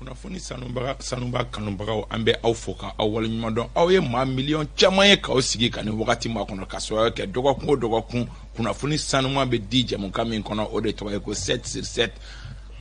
kunnafoni sanuba kanubagaw an bɛ aw fo ka aw waleɲuman dɔn aw ye maa miliyɔn caman ye k'aw sigi ka nin wagati ma kɔnɔ ka sababu kɛ dɔgɔkun o dɔgɔkun kunnafoni sanuman bɛ di jamukan min kɔnɔ o de tɔgɔ ye ko 7/7.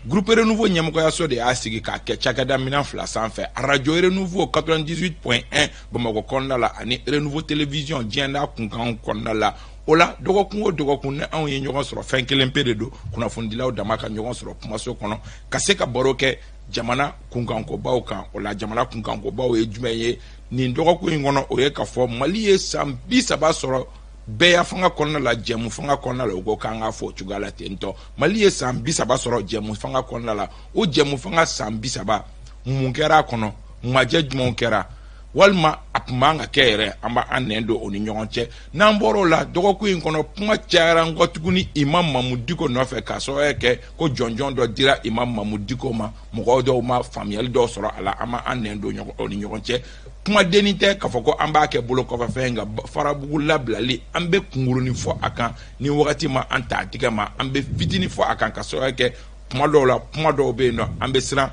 Groupe Renouveau ɲɛmɔgɔyaso de y'a sigi k'a kɛ cakɛda minɛn fila sanfɛ Radio Renouveau 98.1 Bamakɔ kɔnɔna la ani Renouveau Télévision diɲɛ n'a kunkan kɔnɔna la. O la dɔgɔkun o dɔgɔkun ni anw ye ɲɔgɔn sɔrɔ fɛn kelen pe de don kunnafonidilaw dama ka ɲɔgɔn sɔrɔ kumaso kɔnɔ ka se ka baro kɛ jamana kunkankobaw kan. O la jamana kunkankobaw ye jumɛn ye nin dɔgɔkun in kɔnɔ o ye ka fɔ Mali ye san 30 sɔrɔ bɛɛ fanga kɔnɔna la jɛmu fanga kɔnɔna la o ko k'an ka fɔ cogoya la ten tɔ Mali ye san 30 sɔrɔ jɛmu fanga kɔnɔna la o jɛmu fanga san 30 mun kɛra a kɔnɔ majɛ jumɛnw kɛra walima a tun man ka kɛ yɛrɛ an b'a an nɛn don o ni ɲɔgɔn cɛ n'an bɔra o la dɔgɔkun in kɔnɔ kuma cayara n kɔ tuguni Imam Mamu Diko nɔfɛ k'a sababu kɛ ko jɔnjɔn dɔ dira Imam Mamu Diko ma mɔgɔw dɔw ma faamuyali dɔw sɔrɔ a la an b'a an nɛn don o ni ɲɔgɔn cɛ kuma denni tɛ k'a fɔ ko an b'a kɛ bolo kɔfɛ fɛn nka farabugu labilali an bɛ kungurunin fɔ a kan ni wagati ma an ta tigɛ ma an bɛ fitinin fɔ a kan ka sababu kɛ kuma dɔw la kuma dɔw bɛ yen nɔ an bɛ siran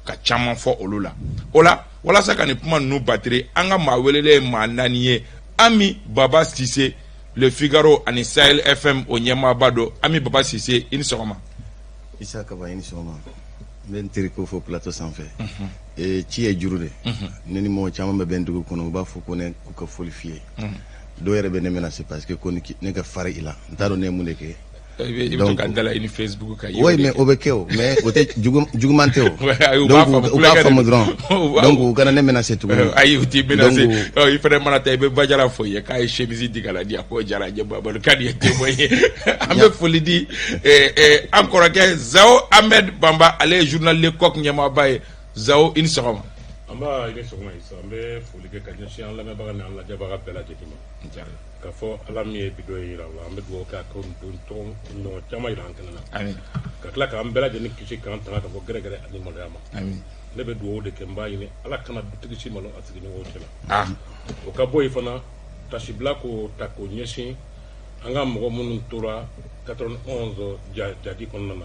ka caman fɔ olu la o la walasa ka nin kuma ninnu batiri an ka maa welelen maa naani ye Ami Baba Cissé Le Figaro ani Sahel FM o ɲɛmaaba don Ami Baba Cissé i ni sɔgɔma. Isa Kaba i ni sɔgɔma n bɛ n teri ko fɔ plateau sanfɛ ci ye juru de ne ni mɔgɔ caman bɛ bɛn dugu kɔnɔ u b'a fɔ ko ne k'u ka foli f'i ye dɔw yɛrɛ bɛ ne menacer parce que ko ne ka fari i la n t'a dɔn ne ye mun de kɛ. Donc une Facebook oui mais au bekeo mais au te juguman teo donc u ka famu dron donc u kana ne menacer tout ayi u ti menacer il fallait manata be bajara fo ye kay chemise digala dia ko jara je babal kan ye te moy ambe foli di encore que Zao Ahmed Bamba allez journal Le Coq nyama baye Zao in sogoma amba ile sogoma isa ambe foli ke kanya shi an la me baga na la jabaga bela jetima ka fɔ ala min ye bido yira la an bɛ dugawu kɛ ko don tɔn ɲɔgɔn caman yira an kɛnɛ na amin ka tila k'an bɛɛ lajɛlen kisi k'an tanga ka bɔ gɛrɛgɛrɛ ani maloya ma amin ne bɛ dugawu de kɛ n b'a ɲini ala kana dutigi si malo a sigiɲɔgɔnw cɛla o ka bɔ yen fana tasibila ko ta k'o ɲɛsin an ka mɔgɔ minnu tora 91 jadi kɔnɔna na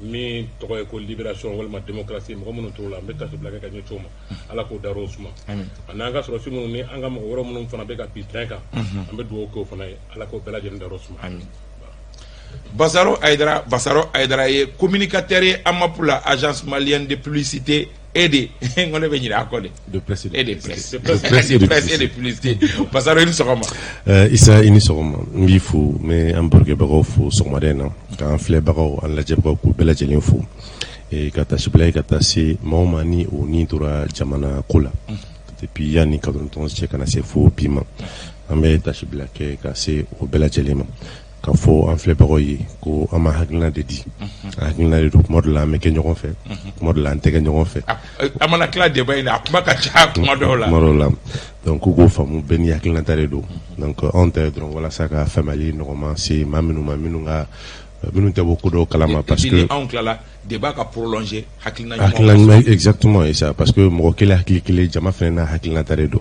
min tɔgɔ ye ko libération walima démocratie mɔgɔ minnu tora la an bɛ tasibila kɛ ka ɲɛsin o ma ala k'o dar'o suma ani an ka sɔrɔsi minnu ni an ka mɔgɔ wɛrɛ minnu fana bɛ ka bi tɛn kan an bɛ dugawu k'o fana ye ala k'o bɛɛ lajɛlen dar'o suma. Basaro Aïdara ye communicateur ye an ma pour la agence malienne de publicité et de presse et de publicité Basaro ni sɔgɔma Isa i ni sɔgɔma n b'i fo mais an barokɛbagaw fo sɔgɔmaden na k'an filɛbagaw an lajɛbagaw k'u bɛɛ lajɛlen fo ka taa sibila ka taa se maa o maa ni o ni tora jamana ko la depuis yanni 91 cɛ kana se fo bi ma an bɛ tasibila kɛ ka se o bɛɛ lajɛlen ma ka fɔ an filɛbagaw ye ko an ma hakilina de di hakilina de don kuma dɔ la an bɛ kɛ ɲɔgɔn fɛ kuma dɔ la an tɛ kɛ ɲɔgɔn fɛ an mana tila débat in na a kuma ka ca kuma dɔw la donc k'u k'o faamu bɛɛ ni hakilinata de don donc anw tɛ dɔrɔn walasa ka faamuyali nɔgɔma se maa minnu ma minnu tɛ bɔ ko dɔw kalama parce que anw tilala débat ka prolonger hakilina ɲuman exactement et ça parce que mɔgɔ kelen hakili kelen jama fɛnɛ n'a hakilinata de don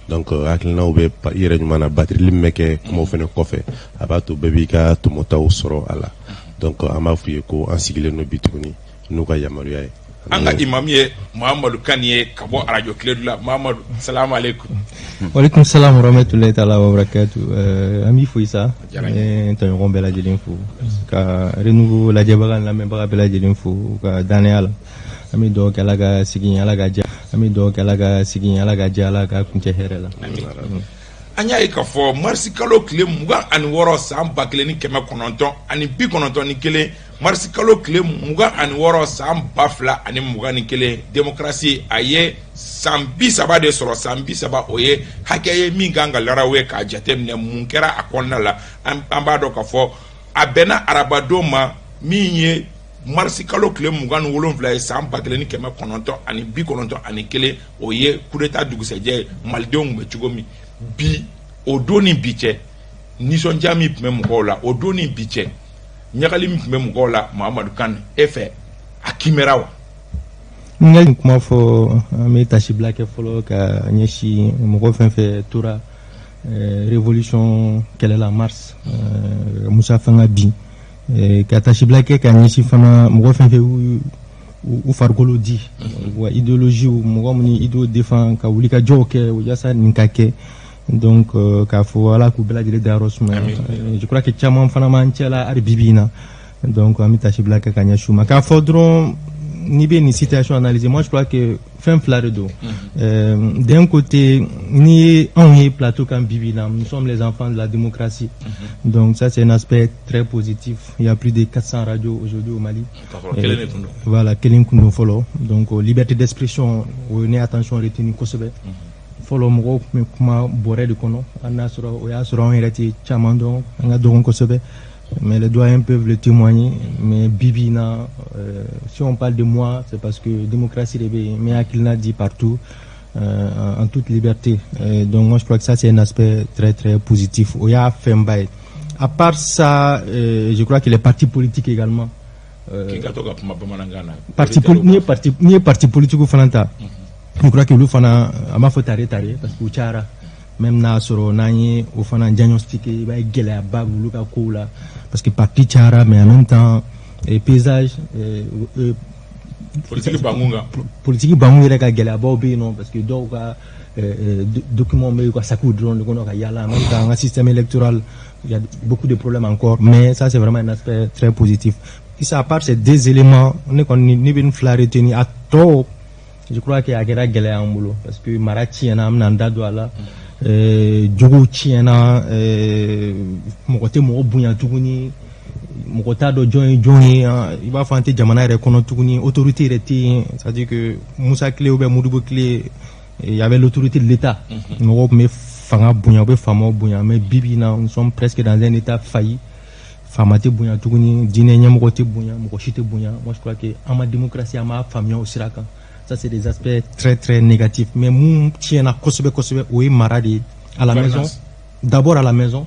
donc hakilinaw bɛ i yɛrɛ ɲuman na batirili min bɛ kɛ kumaw fɛnɛ kɔfɛ a b'a to bɛɛ b'i ka tɔmɔtaw sɔrɔ a la donc an b'a f'u ye ko an sigilen don bi tuguni n'u ka yamaruya ye an ka imam ye Mahamadou Kane ye ka bɔ radio Kiledu la Mahamadou salamu aleykum. Waleykum salam wa rahmatulahi taala wa barakatu an b'i fo Isa n tɔɲɔgɔn bɛɛ lajɛlen fo ka Renouveau lajɛbaga ni lamɛnbaga bɛɛ lajɛlen fo ka danaya la an bɛ dugawu kɛ ala ka sigi ala ka diya an bɛ dugawu kɛ ala ka sigi ala ka diya ala ka kuncɛ hɛrɛ la an y'a ye k'a fɔ marisi kalo tile 26 san 1991 ani 91 marisi kalo tile 26 san 2021 démocratie a ye san 30 de sɔrɔ san 30 o ye hakɛ ye min kan ka laraw ye k'a jateminɛ mun kɛra a kɔnɔna la an b'a dɔn k'a fɔ a bɛnna arabadon ma min ye marisi kalo tile 27 ye san 1991 o ye coup d'état dugusɛjɛ malidenw bɛ cogo min bi o don ni bi cɛ nisɔndiya min tun bɛ mɔgɔw la o don ni bi cɛ ɲagali min tun bɛ mɔgɔw la Mahamadou Kane e fɛ a kimɛra wa. n ka kuma fɔ an bɛ tasibila kɛ fɔlɔ ka ɲɛsin mɔgɔ fɛn fɛn tora révolution kɛlɛla mars Musa Fanga bin ka tasibila kɛ ka ɲɛsin fana mɔgɔ fɛn fɛn ou fargolo di wa idéologie ou mo ni ido défend ka wuli ka joke ou ya sa ninkake donc ka fo wala ku bela jele daros mais je crois que chamam fana man tiela ar bibina donc amita shibla ka kanya shuma ka fodron ni be ni situation analysée. Moi je crois que fin flaredo d'un côté ni on est plateau comme bibina, nous sommes les enfants de la démocratie, donc ça c'est un aspect très positif. Il y a plus de 400 radios aujourd'hui au Mali. Voilà, Kelen Kundo Follow, donc liberté d'expression, on est attention retenue Kosobe follow mo kuma boré de kono ana soro o ya soro on reti chamando nga dogon Kosobe, mais les doyens peuvent le témoigner. Mais Bibina, si on parle de moi, c'est parce que démocratie réveillée, mais Akilna dit partout, en toute liberté. Donc moi je crois que ça c'est un aspect très très positif. Oya Fembaye. À part ça, je crois que les partis politiques également. Parti politique ou fanata. Je crois que le fana ama faut tare parce que Uchara même na soro nanye au fana diagnostiqué ba gele ba bulu ka kola parce que parti Chara mais en même temps paysage politique bangunga ka gele ba obi non parce que do ka document mais ka sakou drone ko no ka yala en même temps un système électoral il y a beaucoup de problèmes encore, mais ça c'est vraiment un aspect très positif. Et ça à part ces deux éléments on est qu'on ni bien flaré à top. Je crois qu'il y a quelque chose à faire parce que Marachi en a amené douala, Djogo Chiena, mon côté mon bouillant tourni, mon côté de Johnny, il va faire un petit jamana reconnaître tourni, autorité était, c'est-à-dire que Moussa Clé ou bien Moudou Clé, il y avait l'autorité de l'État. Nous mais fanga bouillant, fama bouillant, mais Bibi nous sommes presque dans un état failli. Famate bouillant tourni, dîner mon côté bouillant, mon côté bouillant. Moi je crois que en ma démocratie, en ma famille au Siraka. Ça c'est des aspects très très négatifs. Mais nous tiens à Kosobe, oui, Mara à la maison. D'abord à la maison.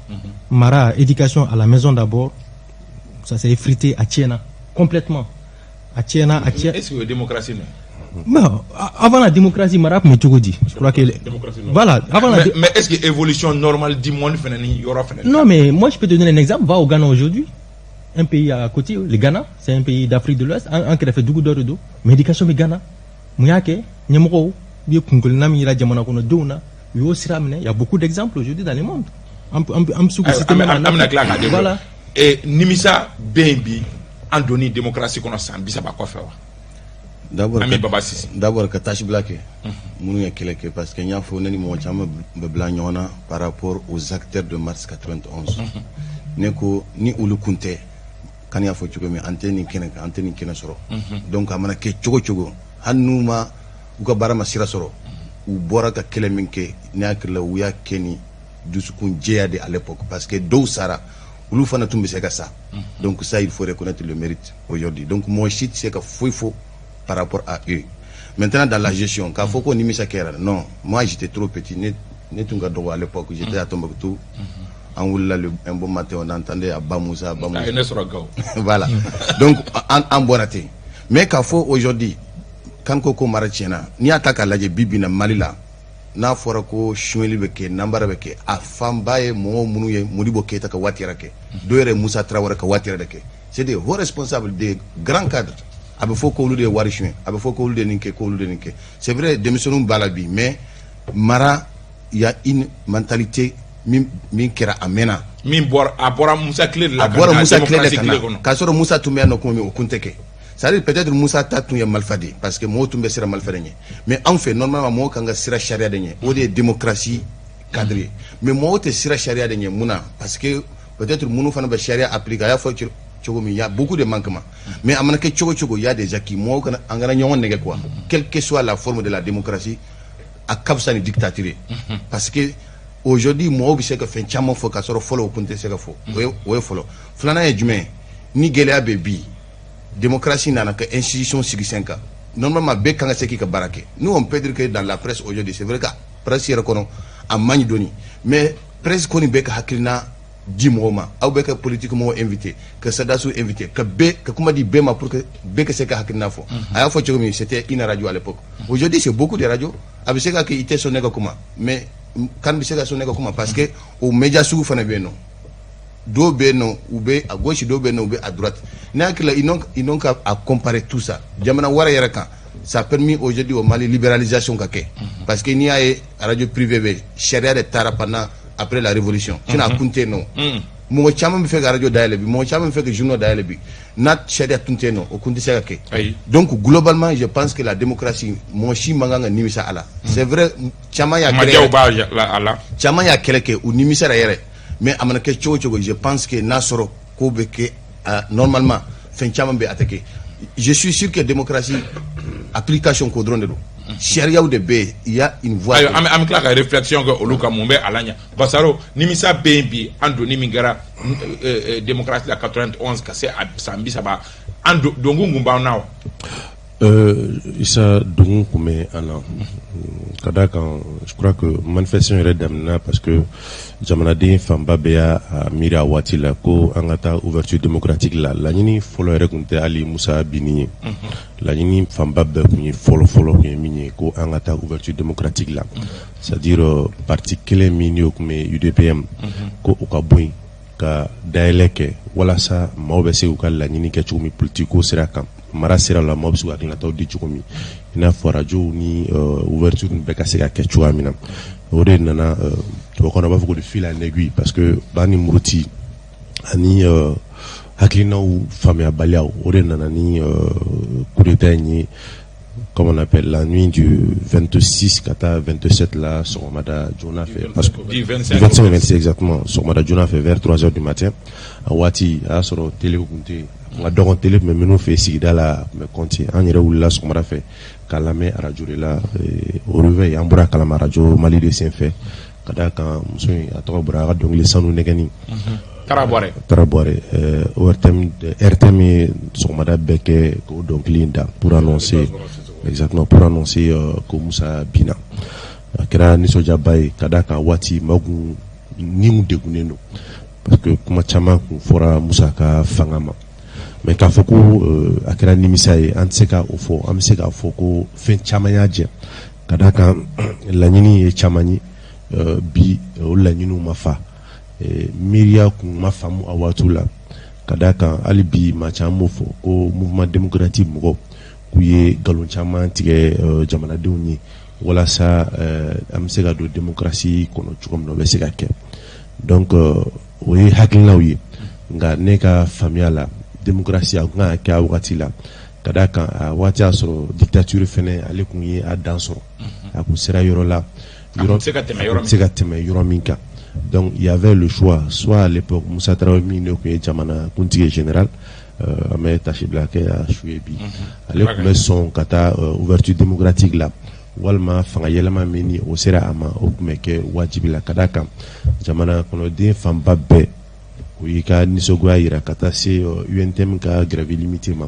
Mara, éducation à la maison d'abord. Ça s'est effrité à Tiena. Complètement. À Tiena. Est-ce que la démocratie non, avant la démocratie, Mara, mais tu dis. Je crois que. Voilà. Avant mais est-ce que l'évolution normale du monde il y aura non, mais moi je peux te donner un exemple. Va au Ghana aujourd'hui. Un pays à côté, le Ghana, c'est un pays d'Afrique de l'Ouest. Un qui a fait Dougou d'Orodo. Mais l'éducation, mais Ghana. Il y a beaucoup d'exemples aujourd'hui dans le monde. Voilà. Et Nimisa Bembi, en donné démocratie qu'on a sambi, ça va quoi faire? D'abord, que tâche blague, parce qu'il y a par rapport aux acteurs de mars 91. Neko ni ulu kunte, quand il y a fait antenne soro. Donc, amana ke chogo. Hanuma uka barama sira soro u bora ka kele minke ne akila uya keni dusukun jeade à l'époque parce que do sara ulu fana tumbe seka ça. Donc ça il faut reconnaître le mérite aujourd'hui. Donc moi shit c'est que faut par rapport à eux. Maintenant dans la gestion ka foko ni misa kera non, moi j'étais trop petit ne tunga do à l'époque j'étais à Tombouctou. En Oula un bon matin on entendait à Bamoussa. Voilà. Donc en boraté. Mais ka fo aujourd'hui quand Koko Marachena, ni attaque à la Bibina Malila, n'a fora ko Choueli Beke, Nambara Beke, a Fambaye, Mouye, Moulibo Keta Watirake, Doere Moussa Traoré Watirake. C'est des hauts responsables, des grands cadres. Avec faut qu'on de Warishun, avec faut qu'on de Ninke, c'est vrai, démissionnons Balabi, mais Mara, il y a une mentalité Minkera Amena. Mimbor, Abora Moussa Clé, la Moussa Clé, Kasoro Moussa Touméano Komi au Kunteke. Ça veut peut-être Moussa Tatou est malfadé parce que moi tout sera malfadé. Mais en fait normalement moi quand sera charia dernier, ou des démocratie cadrée. Mais moi tu sera charia dernier mouna parce que peut-être mounou fana ba charia appliqué à fois il y a beaucoup de manquements. Mais à manquer chogo il y a des acquis moi quand angana nyon nege quoi. Quelle que soit la forme de la démocratie à kapsa ni dictature. Parce que aujourd'hui moi bi c'est que fin chamo fo ka soro follow kunte c'est que fo. Ouais follow. Flana e jume ni gelea bebi. Démocratie n'a que institution sigisenka. Normalement, Bekanga Seki ka barake. Nous, on peut dire que dans la presse aujourd'hui, c'est vrai que la presse est reconnue à Manidoni. Mais presse koni Beka Hakilina dit Mouma, ou Beka politiquement invité, que Sadassou invité, que comment dit Bema pour que Beka Seka Hakilina fo. À la fois, c'était une radio à l'époque. Aujourd'hui, c'est beaucoup de radios. Avec Seka qui était son nègre comment. Mais quand Seka son nègre comment, parce que aux médias sous Fanabeno. do be no ou be à gauche do be no ou be à droite ils n'ont qu'à comparer tout ça jamana wara yara kan ça a permis aujourd'hui au Mali libéralisation kake parce que n'y a radio privée charia de tara pendant après la révolution tu n'as compté non mo chama me fait radio daile bi mo chama me fait que journal daile bi nat charia tunte no o kunti sa kake donc globalement je pense que la démocratie mo shi manganga nimisa ala c'est vrai chama ya chama ya keleke ou nimisa ra yere mais amana ke chocho je pense que nasoro ko be ke normalement fin chama be attaquer je suis sûr que démocratie application ko drone do sharia ou de be il y a une voie am clair la réflexion que oluka mumbe alanya basaro nimisa bembi ando nimingara démocratie la 91 cassé sambi saba ando dongu ngumba nawo Issa Dungu Kume Anna Kadaka, je crois que manifestation est d'amna parce que Jamanade Famba Bea a Mira Watila ko angata ouverture démocratique la nini folo rekunte Ali Moussa Bini la nini Famba Bea kunyi folo kunyi ko angata ouverture démocratique la c'est-à-dire parti kele minio kume UDPM ko okaboy ka daeleke wala sa maobese ukal la nini ke chumi politiko sera kam mara sera la mob suka kila taw di chukumi ina forajo ni ouverture be ka sega ke chuamina ore nana to kono ba fuko de fil en aiguille parce que bani muruti ani haklina ou famia baliao ore nana ni coup d'état ni comme on appelle la nuit du 26 kata 27 là sur Mada Jona fait parce que du 25 exactement sur Mada Jona fait vers 3h du matin à Wati à sur télé kunte nga dogon télé mais nous fait sigida la me compter en ira wula sur Mada fait kalame radio là au réveil en bura kalama radio Mali de Saint fait kada kan muso a to bura donc les sanu negani Tarabore RTM sur Mada beke ko donc linda pour annoncer exactement pour annoncer que Moussa Bina kera nisoja bay kadaka wati magu nimu deguneno parce que kuma chama ku fora Moussa ka fangama mais ka foko akera nimisa e anseka ofo amseka foko fen chama yaje kadaka lanyini e chamani bi lanyinu mafa miria ku mafamu awatula kadaka alibi machamofo ko mouvement démocratique mo kuye galon chama tige jamanadenw ye walasa am se ka do démocratie kono cogo min na o bɛ se ka kɛ donc o ye hakilinaw ye nka ne ka faamuya la démocratie a kan ka kɛ a wagati la ka da kan a waati y'a sɔrɔ dictature fɛnɛ ale kun ye a dan sɔrɔ a kun sera yɔrɔ la yɔrɔ se ka tɛmɛ yɔrɔ min kan donc il y avait le choix soit à l'époque Moussa Traoré min ne kun ye jamana kuntigi général mais tâche black a joué bi ale kun bɛ sɔn ka taa ouverture démocratique la walima fanga yɛlɛma min ni o sera a ma o kun bɛ kɛ wajibi la ka da kan jamana kɔnɔden fanba bɛɛ o y'i ka nisɔngoya yira ka taa se UNTM ka grève limité ma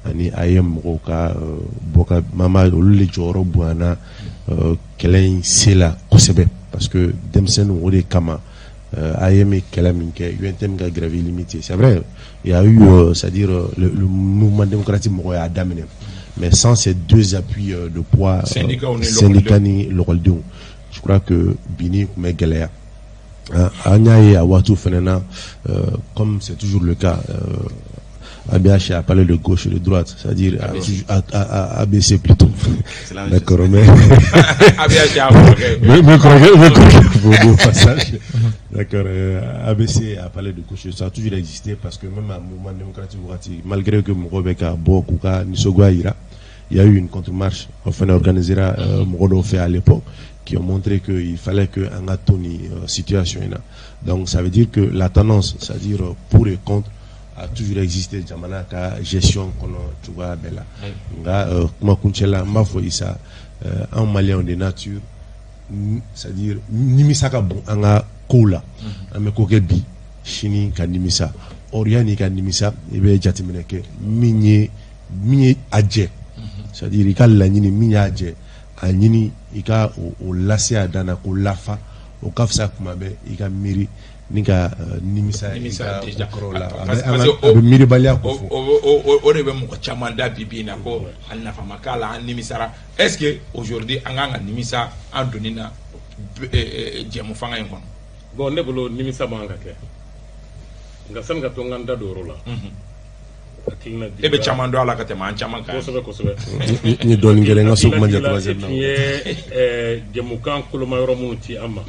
ani a ye mɔgɔw ka bɔ ka mama olu le jɔyɔrɔ bonyana kɛlɛ in se la kosɛbɛ parce que denmisɛnninw o de kama AEM kɛlɛ min kɛ UNTM ka grève limité c'est vrai il y a eu c'est-à-dire le mouvement démocratique mɔgɔ y'a daminɛ mais sans ces deux appuis de poids syndicat ni lɔkɔlidenw je crois que bini kun bɛ gɛlɛya an y'a ye a waatiw fɛnɛ na comme c'est toujours le cas ABH a parlé de gauche et de droite, c'est-à-dire ABC plutôt. D'accord, mais d'accord, ABC a parlé de gauche, ça a toujours existé parce que même un mouvement démocratique, malgré que Mourobeka, Bokuka, Nisogwaïra, il y a eu une contre-marche, enfin organisée à Mourodo fait à l'époque, qui ont montré qu'il fallait que Angatoni situation est là. Donc ça veut dire que la tendance, c'est-à-dire pour et contre, a toujours existé jamana ka gestion kono tuba bela nga kuma kunchela mafo isa en malien de nature c'est-à-dire nimisa ka bon anga kola ame ko ke bi shini ka nimisa oriani ka nimisa ebe jatimene ke minye aje c'est-à-dire ikal la nyini minya aje anyini ika o lase adana ko lafa o kafsa kuma be ika miri nika nimisa déjà parce miri balia ko o de be mo chama da bibi na ko alna fama kala nimisara est-ce que aujourd'hui anga nimisa andonina jemu fanga en kon bon ne bolo nimisa manga ke nga san ka to nganda doro la e be caman do ala ka tɛmɛ an caman kan kosɛbɛ ni dɔɔni kɛra n ka so kuma ɲɛ troisième na ye jɛmukan koloma yɔrɔ minnu ci an ma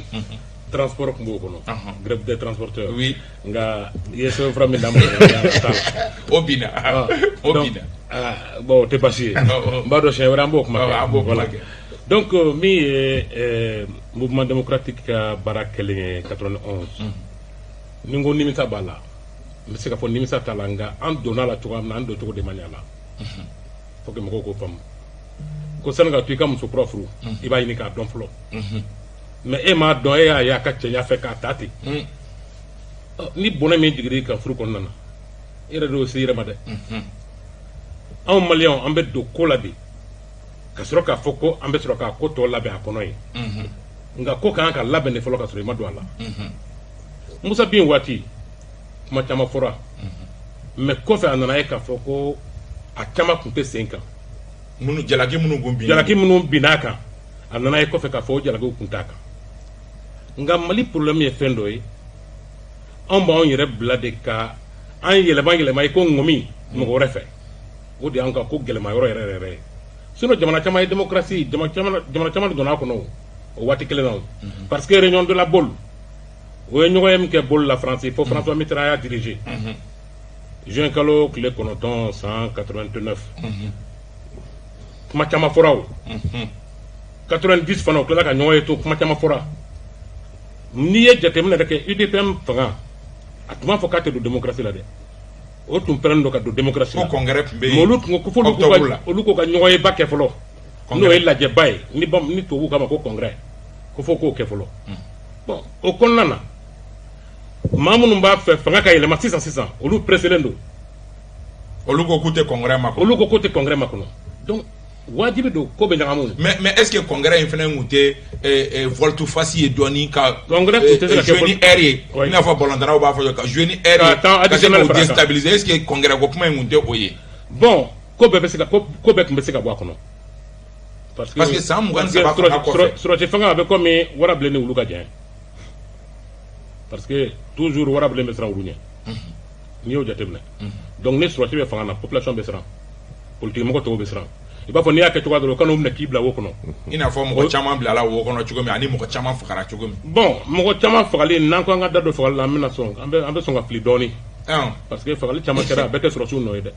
transport kun b'o kɔnɔ grève des transporteurs oui nga ye sɛbɛn fura min d'a ma o bina bon o tɛ basi ye n b'a dɔn siɲɛ wɛrɛ an b'o kuma kɛ donc min ye mouvement démocratique ka baara kɛlen ye 91 ni n ko nimisa b'a la n bɛ se ka fɔ nimisa t'a la nka an donna la cogoya min na an don cogo de man ɲa la faut que mɔgɔw k'o faamu ko sani ka to i ka muso kura furu i b'a ɲini k'a dɔn fɔlɔ mais e m'a dɔn e y'a ye a ka cɛya fɛ k'a ta ten ni bɔnɛ min jiginna i kan furu kɔnɔna na e yɛrɛ de y'o se i yɛrɛ ma dɛ anw maliyɛnw an bɛ don ko la de ka sɔrɔ k'a fɔ ko an bɛ sɔrɔ k'a ko tɔ labɛn a kɔnɔ ye nka ko kan ka labɛn de fɔlɔ ka sɔrɔ i ma don a la musa bin waati kuma caman fɔra mais kɔfɛ a nana ye k'a fɔ ko a caman tun tɛ sen kan jalaki minnu binna a kan a nana ye kɔfɛ k'a fɔ o jalakiw tun t'a kan nka mali problème ye fɛn dɔ ye anw b'anw yɛrɛ bila de ka an yɛlɛma i ko ŋɔmi mɔgɔ wɛrɛ fɛ o de y'an ka ko gɛlɛma yɔrɔ yɛrɛ ye sinon jamana caman ye démocratie jamana caman de donna a kɔnɔ o waati kelen na parce que réunion de la bol o ye ɲɔgɔn ye min kɛ bol la France fo François Mitterrand y'a dirigé juin kalo tile 9 san 89 kuma caman fɔra o 90 fana o tilala ka ɲɔgɔn ye to kuma caman fɔra n'i ye jateminɛ yɛrɛ kɛ UDPM fanga a tun b'a fɔ k'a tɛ don démocratie la dɛ o tun pɛrɛnnen don ka don démocratie la ko congrès tun bɛ yen mais olu ko ka ɲɔgɔn ye ba kɛ fɔlɔ n'o ye lajɛba ye ni tubabuw k'a ma ko congrès ko fo k'o kɛ fɔlɔ bon o kɔnɔna na maa minnu b'a fɛ fanga ka yɛlɛma sisan olu presselen don olu ko k'u tɛ congrès ma kɔnɔ donc wajibi don ko bɛ ɲagamu mais est ce que congrès in fana tun tɛ volte face ye dɔɔni ka congrès tun tɛ se ka kɛ jouer ni air ye i n'a fɔ ballontannaw b'a fɔ ka jouer ni air ye ka se k'o déstabiliser est ce que congrès ko kuma in tun tɛ o ye bon ko bɛɛ tun bɛ se ka bɔ a kɔnɔ parce que san 23 fanga kɔfɛ sɔrɔti fanga a bɛ komi warabilen ni wulu ka jan parce que toujours warabilen bɛ siran wulu ɲɛ n'i y'o jateminɛ donc ni sɔrɔti bɛ fanga na population bɛ siran politique mɔgɔ tɔw bɛ siran i b'a fɔ n'i y'a kɛ cogoya dɔ kan'u minɛ k'i bila wo kɔnɔ i n'a fɔ mɔgɔ caman bilala wo kɔnɔ cogo min ani mɔgɔ caman fagara cogo min bon mɔgɔ caman fagali n'an ko an ka da don fagali la an bɛ sɔn ka fili dɔɔni parce que fagali caman kɛra a bɛɛ tɛ sɔrɔsiw nɔ ye dɛ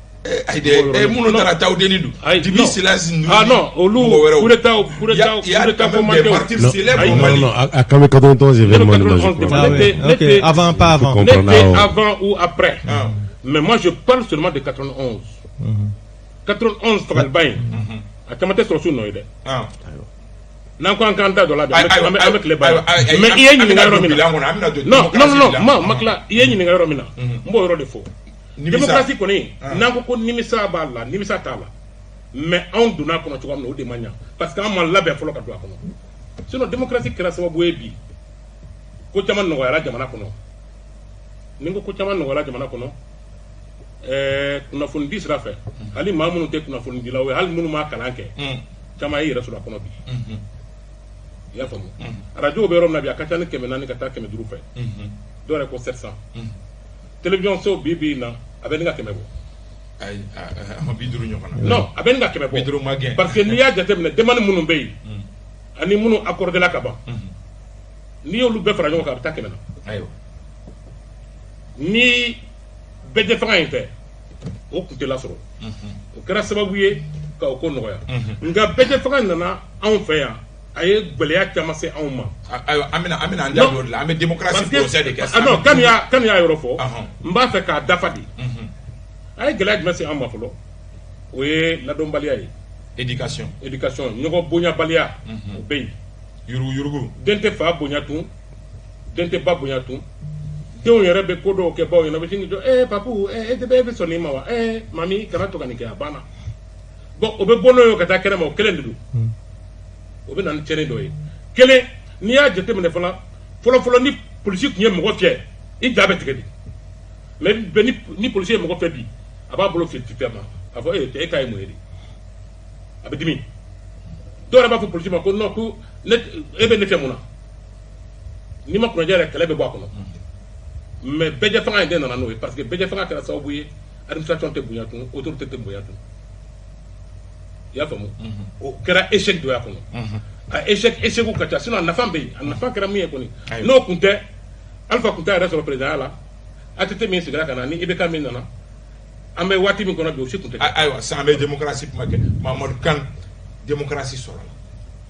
ayi dɛ minnu taara taw denni don dibi silasi ninnu non olu coup d'état ko man kɛ non a kan bɛ 91 événement de avant avant ou après mais moi je parle seulement de 91 91 fagaliba in a caman tɛ sɔrɔsiw nɔ ye dɛ n'an ko an k'an da dɔ la bi an bɛ tile ba ye mais i ye ɲininka yɔrɔ min na non ma tila i ye ɲininka yɔrɔ min na n b'o yɔrɔ de fɔ démocratie kɔni n'an ko nimisa b'a la nimisa t'a la mais anw donna a kɔnɔ cogoya min na o de man ɲa parce que an ma labɛn fɔlɔ ka don a kɔnɔ sinon démocratie kɛra sababu ye bi ko caman nɔgɔyara jamana kɔnɔ ni n ko caman nɔgɔyara jamana kɔnɔ kunnafoni di sira fɛ hali maa minnu tɛ kunnafoni dilaw ye hali minnu m'a kalan kɛ caman ye yɛrɛ sɔrɔ a kɔnɔ bi i y'a faamu radio bɛ yɔrɔ min na bi a ka ca ni 400 ka taa 500 fɛ dɔw yɛrɛ ko 700 télévision so bi na a bɛ ni ka 100 bɔ ayi a ma 50 ɲɔgɔn na non a bɛ ni ka 100 bɔ 50 ma gɛn parce que n'i y'a jateminɛ demande minnu bɛ yen ani minnu accordé la ka ban n'i y'olu bɛɛ fara ɲɔgɔn kan a bɛ taa 100 na ayiwa ni bɛɛ fanga in tɛ o tun tɛ lasɔrɔ o kɛra sababu ye ka o ko nɔgɔya nka bɛɛ fanga nana anw fɛ yan a ye gɛlɛya caman se anw ma ayiwa an bɛna an da don o de la an bɛ démocratie procès de kɛ non kanu y'a yɔrɔ fɔ n b'a fɛ k'a dafa de a ye gɛlɛya jumɛn se anw ma fɔlɔ o ye ladɔnbaliya ye éducation ɲɔgɔn bonyabaliya o bɛ yen yurugu den tɛ fa bonya tun den tɛ ba bonya tun denw yɛrɛ bɛ ko dɔw kɛ baw ɲɛna bɛ sin jɔ papu e bɛ sɔn nin ma wa mami kana to ka nin kɛ a banna bon o bɛ bɔ n'o ye ka taa kɛnɛ ma o kelen de don o bɛ na ni cɛnni dɔ ye kelen n'i y'a jateminɛ fana fɔlɔ ni polisi tun ye mɔgɔ fiyɛ i ja bɛ tigɛ de mais ni polisi ye mɔgɔ fiyɛ bi a b'a bolo fiyɛ ma a fɔ e k'a ye mun ye de a bɛ dimi dɔw yɛrɛ b'a fɔ polisi ma ko non ko e bɛ ne fɛ mun na n'i ma kunnadiya yɛrɛ kɛlɛ bɛ bɔ a kɔnɔ mais bɛjɛ fanga in de nana n'o ye parce que bɛjɛ fanga kɛra sababu ye administration tɛ bonya tun autorité tɛ bonya tun i y'a faamu o kɛra échec dɔ y'a kɔnɔ a échec ka ca sinon a nafa bɛ yen a nafa kɛra min ye kɔni n'o kun tɛ Alpha kun t'a yɛrɛ sɔrɔ président ya la ATT min sigira ka na ni IBK min nana an bɛ waati min kɔnɔ bi o si kun tɛ ayiwa sisan an bɛ démocratie kuma kɛ Mamadou Kane démocratie sɔrɔla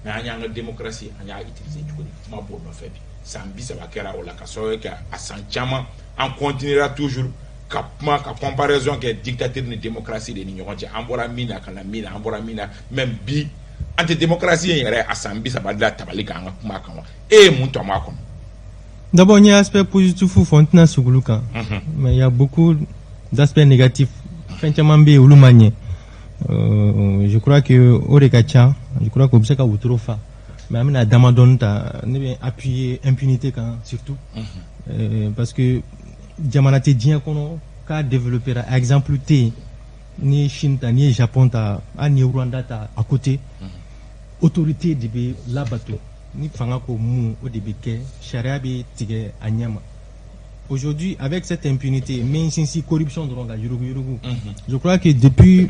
mais an y'an ka démocratie an y'a utiliser cogo di kuma b'o nɔfɛ bi san 30 kɛra o la ka sababu kɛ a san caman an continuera toujours ka kuma ka comparaison kɛ dictature ni démocratie de ni ɲɔgɔn cɛ an bɔra min na ka na min na an bɔra min na même bi an tɛ démocratie in yɛrɛ a san 30 de la tabali kan an ka kuma kan wa e ye mun tɔmɔ a kɔnɔ. D'abord, il y a un aspect positif pour Fontina Sougoulouka, mais il y a beaucoup d'aspects négatifs. Je crois que Orekacha, je crois que Obseka Outrofa, mais Amina Damadon t'a appuyé impunité surtout, parce que Diamanate Dien Kono, qu'a développé, exemple T, ni Chine, ni Japon, ni Rwanda à côté, autorité de la bateau. Ni fanga ko mu au début que charia bi tige anyama. Aujourd'hui avec cette impunité mais si corruption de longa yurugu. Je crois que depuis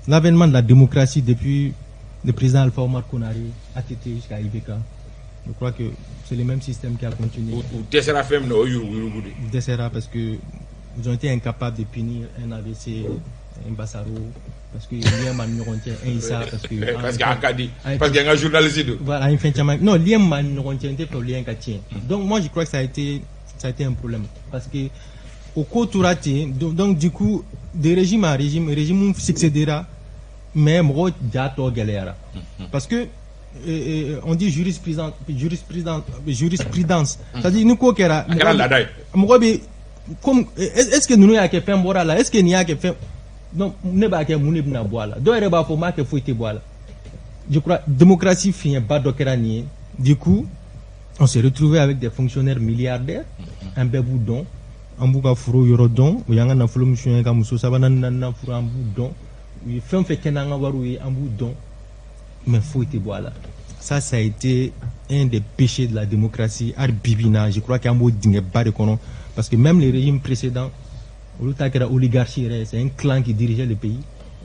l'avènement de la démocratie depuis le président Alpha Omar Konaré ATT jusqu'à IBK, je crois que c'est le même système qui a continué. Ou Tessera FM no yurugu. Tessera parce que ils ont été incapables de punir un AVC, un Bassaro. Parce que lien man ñoronté Issa parce que un journaliste voilà une fin non lien man ñoronté pour lien ka tien donc moi je crois que ça a été un problème parce que au côté donc du coup de régime à régime succédera mais mo jato galera parce que on dit jurisprudence c'est-à-dire nous ko kera mo bi comme est-ce que nous y a que fait mbora là est-ce que n'y a que fait donc ne ba ke muni bina boala do ere ba fo ma ke foite boala je crois démocratie fin ba do kerani du coup on s'est retrouvé avec des fonctionnaires milliardaires un bebu don ambuga furo yoro don yanga na fulo mshu ka muso sabana na furo ambu don il fait kenanga waru ambu don mais foite boala ça a été un des péchés de la démocratie arbibina je crois qu'ambo dingue ba de kono parce que même les régimes précédents oligarchie, c'est un clan qui dirigeait le pays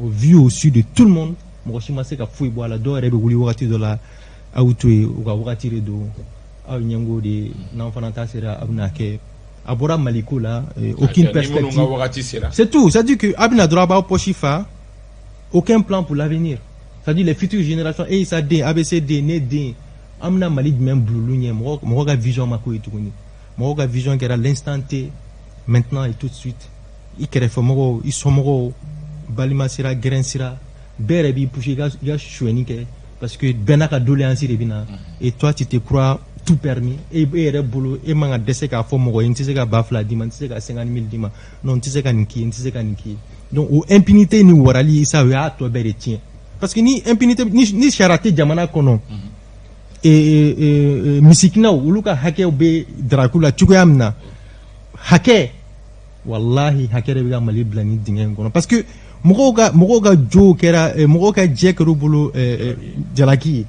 au vu au sud de tout le monde. Moi je pense que fouille boire la dor et bouli wakati de la autoué ou wakati redo a nyango de n'enfananta sera abnake abora maliko là aucune perspective c'est tout ça dit que abna droit ba pochifa aucun plan pour l'avenir ça dit les futures générations et ça d abcd né d amna malid même blulunye mo ga vision mako etukuni mo ga vision qui era l'instant T maintenant et tout de suite ils sont balima sira grain sira bere bi poussé ga choueni ke parce que benaka doléance rebina et toi tu te crois tout permis et re bolo e manga dese ka fo mogo ntise ka bafla dima ntise ka 50,000 dima non ntise ka nki donc ou impunité ni warali ça ya to bere tien parce que ni impunité ni charité jamana kono et misikna uluka hake be dracula tukoyamna hake wallahi hakere biga mali blani dingen kono parce que mogoga jo kera mogoga jekru bulu jalaki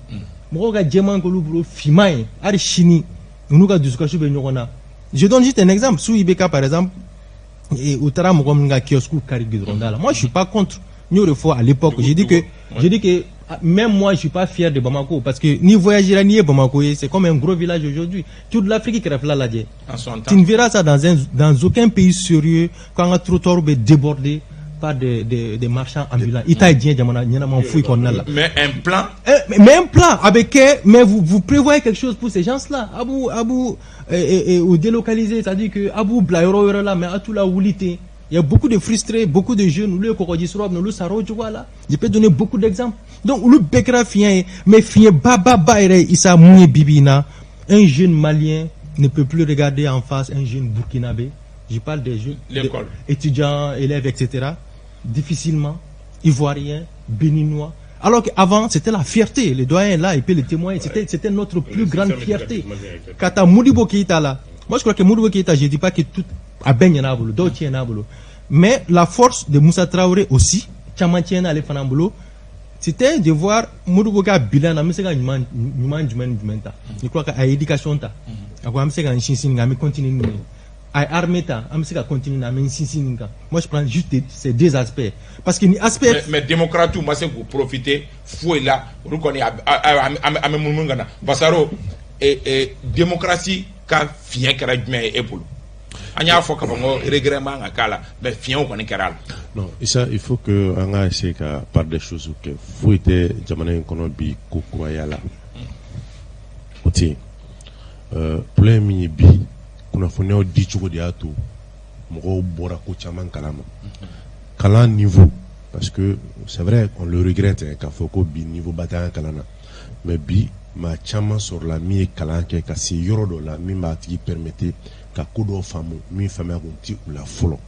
mogoga jeman ko bulu fimai ari chini nuka dusuka shube nyokona je donne juste un exemple sous IBK par exemple et utara mogomnga kiosku kari gidrondala moi je suis pas contre nous à l'époque j'ai dit que même moi je suis pas fier de Bamako parce que ni voyager ni Bamako c'est comme un gros village aujourd'hui toute l'Afrique qui reflète là tu ne verras ça dans aucun pays sérieux quand un trottoir est débordé par des marchands ambulants mais un plan avec mais vous prévoyez quelque chose pour ces gens-là Abou ou délocaliser c'est-à-dire que Abou Blayoro là mais à tout la oulité. Il y a beaucoup de frustrés, beaucoup de jeunes, je peux donner beaucoup d'exemples. Donc, le Bekra fien, mais fien baba isa mouye bibina. Un jeune malien ne peut plus regarder en face un jeune burkinabé. Je parle des jeunes, étudiants, élèves, etc. Difficilement, ivoiriens, béninois. Alors qu'avant, c'était la fierté. Les doyens là, et puis les témoins, c'était notre plus grande fierté. Kata Modibo Keïta là. Moi, je crois que Modibo Keïta, je ne dis pas que tout a baigné nabolo, d'autres nabolo. Mais la force de Moussa Traoré aussi, Tchamantiena le fanambolo, c'était de voir Modibo Keïta bilan, amesega nyuman. Je crois qu'à l'éducation ta, à quoi amesega nshinsin, ngami continue. armée continue à moi je prends juste ces deux aspects parce que aspect mais démocrate moi c'est pour profiter faut là on connaît à même Basaro et démocratie ka fien kara jumé epulu anya fo ka bango regrettement akala mais fien on connaît kara non et ça il faut que on a essayé par des choses que faut était jamana kono bi ko yala oti problème bi kuna foneo di chuko di atu mo bora ko chaman kalama kala niveau parce que c'est vrai on le regrette quand faut ko bi niveau bataille kalana mais bi ma chama sur la mi kalan ke ka si yoro do la mi ma ti permettre ka kodo famu mi fama ko ti ou la folo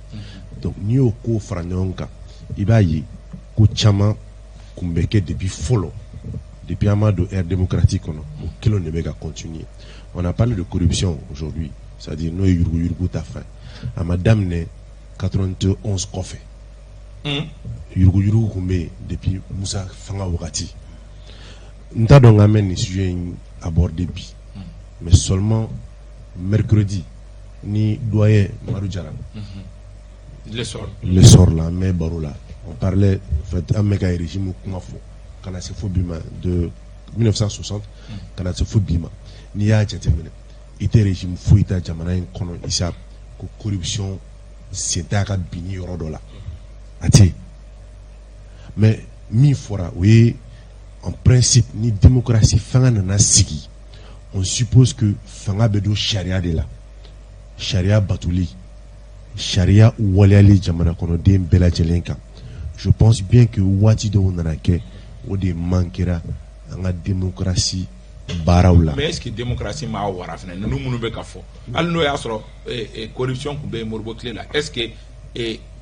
donc ni o ko franonka ibayi ko chama kumbeke depuis folo depuis amado air démocratique on kilo ne bega continuer on a parlé de corruption aujourd'hui c'est-à-dire no yurgu ta fin à madame ne 91 kofe yurgu kumbe depuis Moussa Fanga wakati nta donc amène sujet abordé bi mais seulement mercredi ni doyen Maroudjara le sort là mais barola on parlait fait un méga régime kumafo kana se fobima de 1960 kana se fobima ni ya jatemene était régime fouita jamana en kono isa ko corruption c'est aka bini yoro dola ati mais mi fora oui en principe ni démocratie fanga nana sigi on suppose que fanga bedo sharia de la sharia batuli sharia waliali jamana kono dem bela jelenka je pense bien que wati do nana ke o de manquera nga démocratie barawla mais est-ce que démocratie ma wara fena nous munu be ka fo al no ya soro corruption ku be morbo clé là est-ce que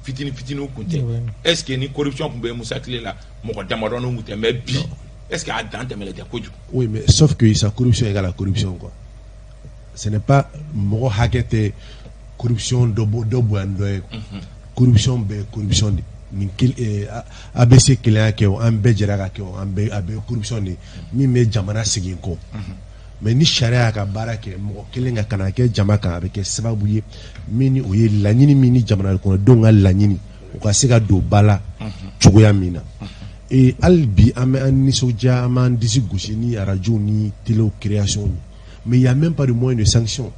fitini kunte est-ce que ni corruption ku be musa clé là moko damado no mute mais bi est-ce que Adam te melete koju oui mais sauf que sa corruption égale la corruption quoi ce n'est pas moko hakete corruption dobo ando corruption be corruption de ni ABC client ke o ambe jera ke o ambe corruption ni mi me jamana sigin ko mais ni sharia ka barake mo kelenga kana ke jamaka avec sababu ye mini o ye lanyini mini jamana ko donga lanyini o ka siga do bala chugoya mina et albi ame anisoja aman disi gauche ni radio ni télé création mais il y a même pas de moyen de sanction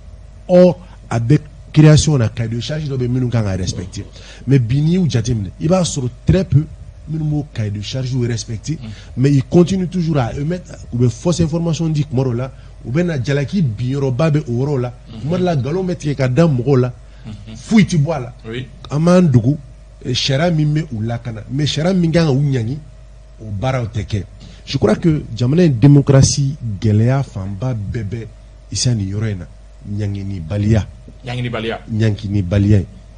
or avec création na cahier de charge dobe minu kan respecter mais bini ou jatemne il va sur très peu minu cahier de charge ou respecter mais il continue toujours à émettre ou fausse information dit moro là ou ben na jalaki bioro babe oro là mo la galon mettre ka dam mo là fuiti boala oui amandugu shara mimme ou lakana mais shara minganga unyangi au bara teke je crois que jamana démocratie gelea famba bébé isani yorena nyangini balia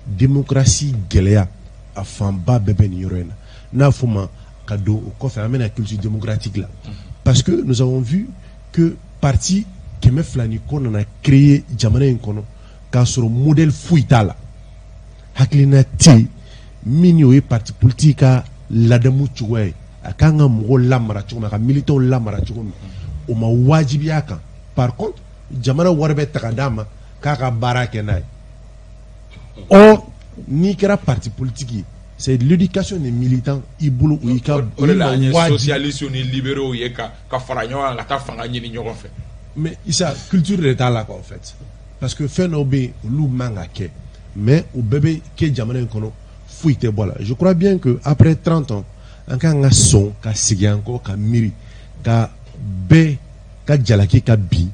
démocratie gelea a famba bébé ni yorena na fuma kado au kofe amena culture démocratique là parce que nous avons vu que parti keme flani kono na créé jamana inkono ka sur modèle fuitala haklina ti minyo e parti politique ladamu chuwe akanga mgo lamara chuma ka militaire lamara chuma o ma wajibi aka par contre jamana warbe takadama kaka barake nay or ni kera parti politique c'est l'éducation des militants ibulu ou ika socialiste ni libéraux yeka ka faranyo nga ta fanga nyini nyoko fait mais isa culture d'état là quoi en fait parce que fenobe lu manga ke mais au bébé ke jamana kono fuite voilà je crois bien que après 30 ans en ka son ka sigianko ka miri ka be ka jalaki ka bi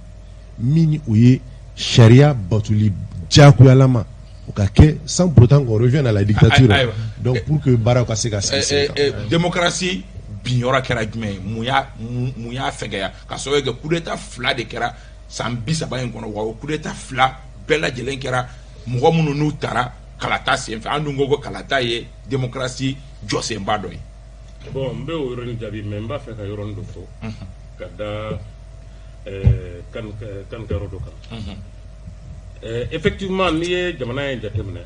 mini ouye sharia batuli jakuyalama ok sans pourtant qu'on revienne à la dictature donc pour que Baraka se démocratie bignora kera jume muya fegaya ka so que coup d'état fla de kera sambi saba en kono wa coup d'état fla bella jelen kera mo munu nu tara kalata se fa andu ngogo kalata ye démocratie jose mbado bon mbe o yoroni jabi memba fe ka yoron do fo kada kan garo do kan effectivement ni ye jamana en jatemne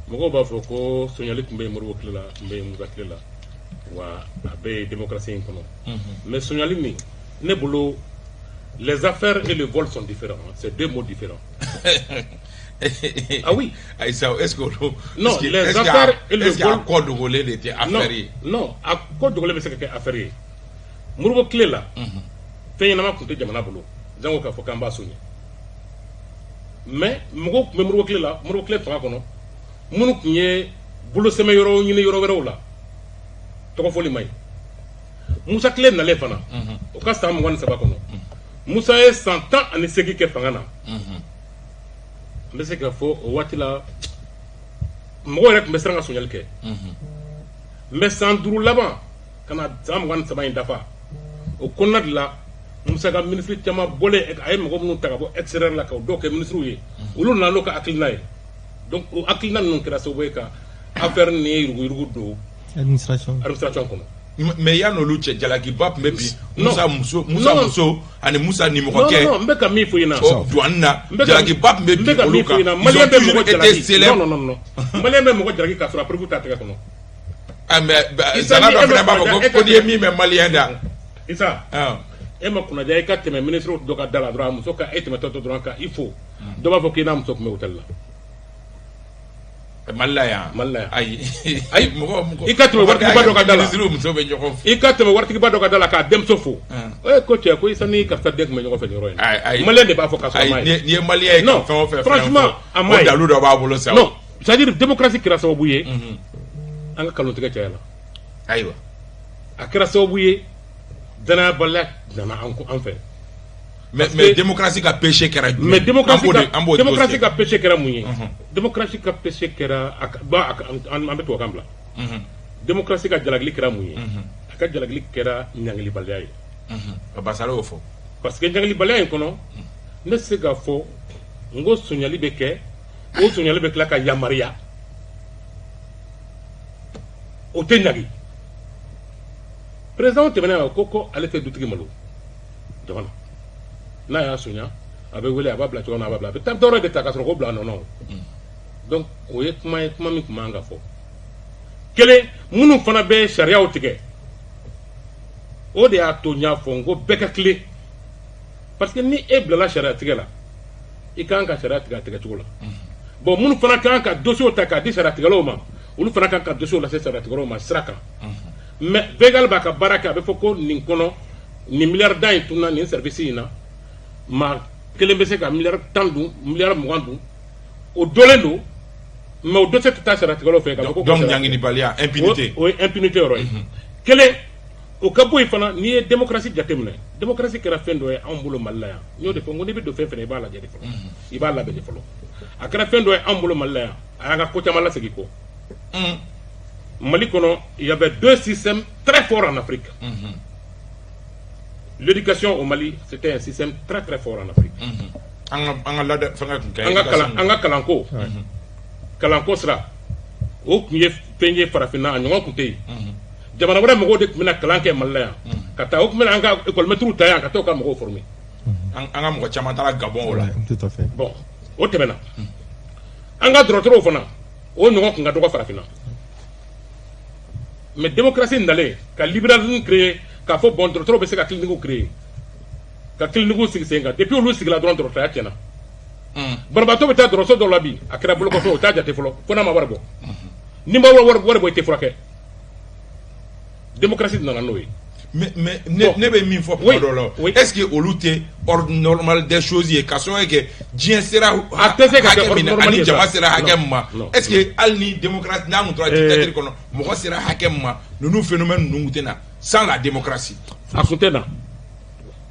mogo ba fo ko soñali kumbe morwo klela mbe muza klela wa abe démocratie en kono mais soñali ni ne bolo les affaires et le vol sont différents c'est deux mots différents Ah oui. Est-ce que non, les affaires et le vol. Accord de Golé était affaire. Non, accord de Golé c'est affaire. Murubo clé là. Fenyama kunte jamana bolo. Zango ka fokamba sonye. Mais murubo clé là, murubo clé fanga kono. Munu kunye bolo seme yoro nyine yoro wero la. Toko foli mai. Musa clé na le fana. O ka sta mo wan saba kono. Musa est 100 ans à ne segi ke fanga na. Mais c'est qu'il faut watila mo rek mesranga sonyal ke. Mais sans duru là-bas kana zam wan saba indafa. O konna de la Musa ka ministre chama bolé ak ay mo mu tagabo extérieur la ko doké ministre yi. Ulu na loka akilnay. Donc o akilnan non kira so boy ka affaire ni rugu do administration kono. Mais ya no luche jalaki bap mebi Musa Muso ani Musa ni mo ke non mbeka mi fuyina douana jalaki bap mebi oluka malien be mo jalaki non malien be mo jalaki ka sura pour ta tega kono ah mais zana do fena ba ko di mi mais malien da isa e ma kuna jay ka teme ministre do ka dala droit Muso ka etme toto droit ka il faut do ba fokina Muso ko me hotel la Malaya ay mo ikatme warti ba do ka dala Muso be ñoko ikatme warti ba do ka dala ka dem sofo ko tia ko isani ka ta dek me ñoko fe ni roy malien de ba foka so may ni malien non franchement amay dalu do ba bolo sa non c'est-à-dire démocratie kira so buye anga kalon tege tia la aywa akira so buye dana balak dana en fait mais démocratie ka péché kera mais démocratie ka péché kera munye démocratie ka péché kera ambe to kambla démocratie ka jalagli kera munye aka jalagli kera nyangli balay basalo ofo parce que nyangli balay kono ne se ga fo ngo sunyali beke o sunyali beke la ka yamaria o tenyagi président temena koko alete dutigi malo jamana na ya sunya abe wele ababla chona ababla be tabdoro de takasro ko bla non donc o ye kuma mi kuma nga fo kele munu fana be sharia o tige o de a to nya fo ngo beka clé parce que ni e bla la sharia tige la i kan ka sharia tige chugula bon munu fana kan ka dossier ta ka di sharia tige lo ma ulu fana kan ka dossier la sharia tige lo ma sraka mais begal ba ka baraka be foko nin kono ni milliardaire in tunna ni service ina ma kelen be se ka milliard tandu milliard mwandu o dolendo mais o dossier ta sera tigolo fe ka ko donc nyangi ni balia impunité o impunité roy kele o kabo ifana ni démocratie jatemne démocratie kera fendo e ambulo malaya nyo de fongo be do fe fene bala jede folo ibala be de folo akara fendo e ambulo malaya anga ko chamala segiko Mali kono il y avait deux systèmes très forts en Afrique. L'éducation au Mali, c'était un système très très fort en Afrique. Anga kalanko. Kalanko sera. O kunye penye farafina anyonga kunte. Jamana wala mogo de kumina kalanke malaya. Kata o kumina anga école metru taya kata o ka mogo formé. Anga mogo chama tala Gabon ola. Tout à fait. Bon, o temena. Anga drotro fana. O nyonga kunga doka farafina. Mais démocratie n'allait ka libéralisme créé ka fo bon trop be se ka clinique créé ka clinique sigisenga depuis olu sigila dron dro ta tiena barbato be ta dro so do labi akira bolo ko fo ta jate folo fona ma warbo ni ma warbo te froke démocratie n'ana noy mais ne be min fo podolo est-ce que olu te ordre normal des choses et ka so que dien sera ani jama sera hakemma est-ce que alni démocratie na mutra dictature kono mo sera hakemma nous phénomène nungutena sans la démocratie akutena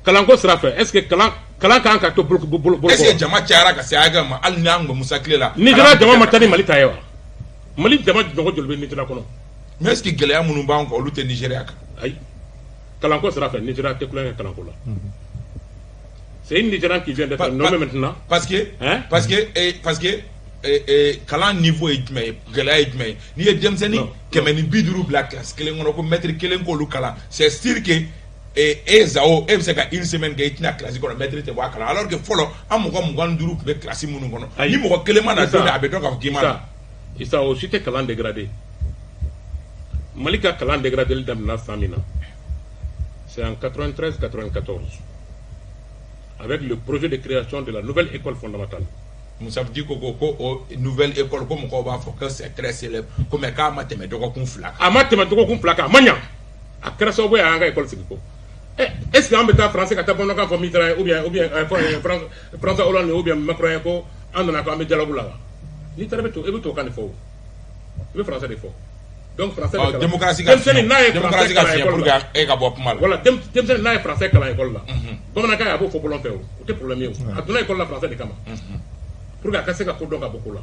kalanko sera fait est-ce que kalan kan ka to bolo est-ce que jama tiara ka sa hakemma alni angba musakle la ni jama matani mali tayewa mali jama jogo jolbe ni tira kono mais est-ce que gelea munu ba ko olu te Nigeria ka ay Kalanko sera fait, Nigeria te coulé Kalanko là. C'est une Nigérian qui vient d'être nommé maintenant. Parce que Kalan niveau est mais Gala est mais ni est Jamsani Kemeni Biduru Black Kelen on ko mettre Kelen ko Lukala. C'est sûr que Zao Ebseka une semaine que itina classique on mettre te wakala alors que follow amuko muganduru be classe munu ngono. Ni mo Kelema na dona abeton ka Kimana. Ça aussi te Kalan dégradé. Malika Kalan dégradé le dame na Samina. C'est en 93-94, avec le projet de création de la nouvelle école fondamentale. Moussa dit ko nouvelle école comme ko ba fo que c'est très célèbre comme ka ma teme doko kun flaka ama teme doko kun flaka manya akra so boy anga école siko est-ce que en beta français ka tabono ka fo mitra ou bien France Hollande ou bien Macron ko andona ko am dialogue la ni tarbe to e to kan fo le français de fo donc français démocratie ka démocratie ka fien pour ga e ka bop mal voilà dem sen na français ka la école la bamana ka ya bo fo bolon feo o te problème yo aduna école la français de kama pour que se ka ko dɔn ka bɔ ko la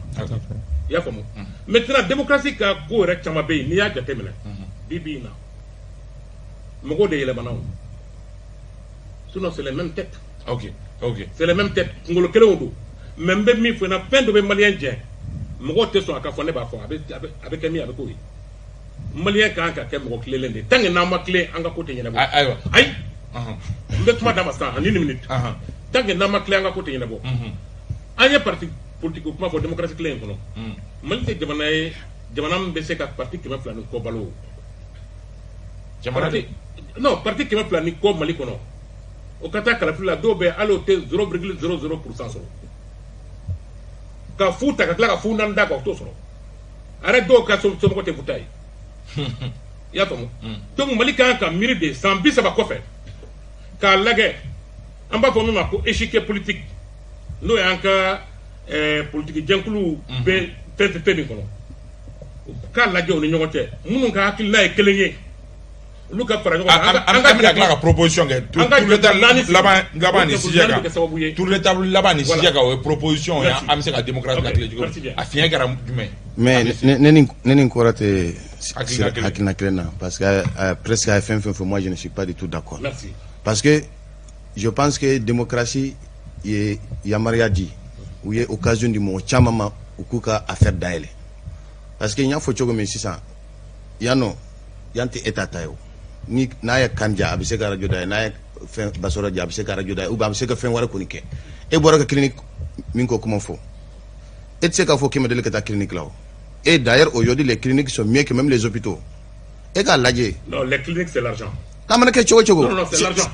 i y'a faamu maintenant démocratie ka ko yɛrɛ caman bɛ yen n'i y'a jateminɛ bi na mɔgɔw de yɛlɛmana o sinon c'est les mêmes têtes ok c'est les mêmes têtes kunkolo kelenw don mais n bɛ min fɔ na fɛn dɔ bɛ maliyɛn jɛ mɔgɔw tɛ sɔn a ka fɔ ne b'a fɔ a bɛ kɛ min a bɛ k'o ye maliyɛn kan ka kɛ mɔgɔ tilelen de tant que n'an ma tilen an ka ko tɛ ɲɛnabɔ ayiwa ayi n bɛ kuma d'a ma sisan ani 1 minute tant que n'an ma tilen an ka ko tɛ ɲɛnabɔ an ye parti politique kuma fɔ démocratie kelen in kɔnɔ mali tɛ jamana ye jamana min bɛ se ka parti 200 ni kɔ balo non parti 200 ni kɔ mali kɔnɔ o ka taa kalafili la dɔw bɛ hali o tɛ 0,00% sɔrɔ ka fu ta ka tila ka fu naani da kan o t'o sɔrɔ a yɛrɛ dɔw ka somɔgɔ tɛ futa ye i y'a faamu donc mali kan ka miiri de san 30 kɔfɛ k'a lajɛ an b'a fɔ min ma ko échiquier politique n'o y'an ka politique jɛnkulu bɛ fɛn min kɔnɔ k'a lajɛ o ni ɲɔgɔn cɛ minnu ka hakilina ye kelen ye olu ka fara ɲɔgɔn kan an ka tila ka proposition kɛ tour d'état laban ni sijɛ kan tour d'état laban ni sijɛ kan o ye proposition ye an bɛ se ka démocratie la tile cogo a fiɲɛ kɛra jumɛn mais ne ni kɔrɔ tɛ hakilina kelen na parce que presque a ye fɛn fɛn fɔ moi je ne suis pas du tout d'accord parce que je pense que démocratie ye yamaruya di u ye occasion di mɔgɔ caman ma u k'u ka affaire dayɛlɛ parce que n y'a fɔ cogo min sisan yan tɛ état ta ye o ni n'a ye kan ja a bɛ se ka radio dayɛlɛ n'a ye fɛn basɔrɔ ja a bɛ se ka radio dayɛlɛ ou bien a bɛ se ka fɛn wɛrɛ kɔni kɛ e bɔra ka clinique min ko kuma fɔ e tɛ se k'a fɔ k'i ma deli ka taa clinique la o et d'ailleurs aujourd'hui les cliniques sont mieux que même les hôpitaux e k'a lajɛ non les cliniques c'est l'argent n'a mana kɛ cogo cogo non c'est l'argent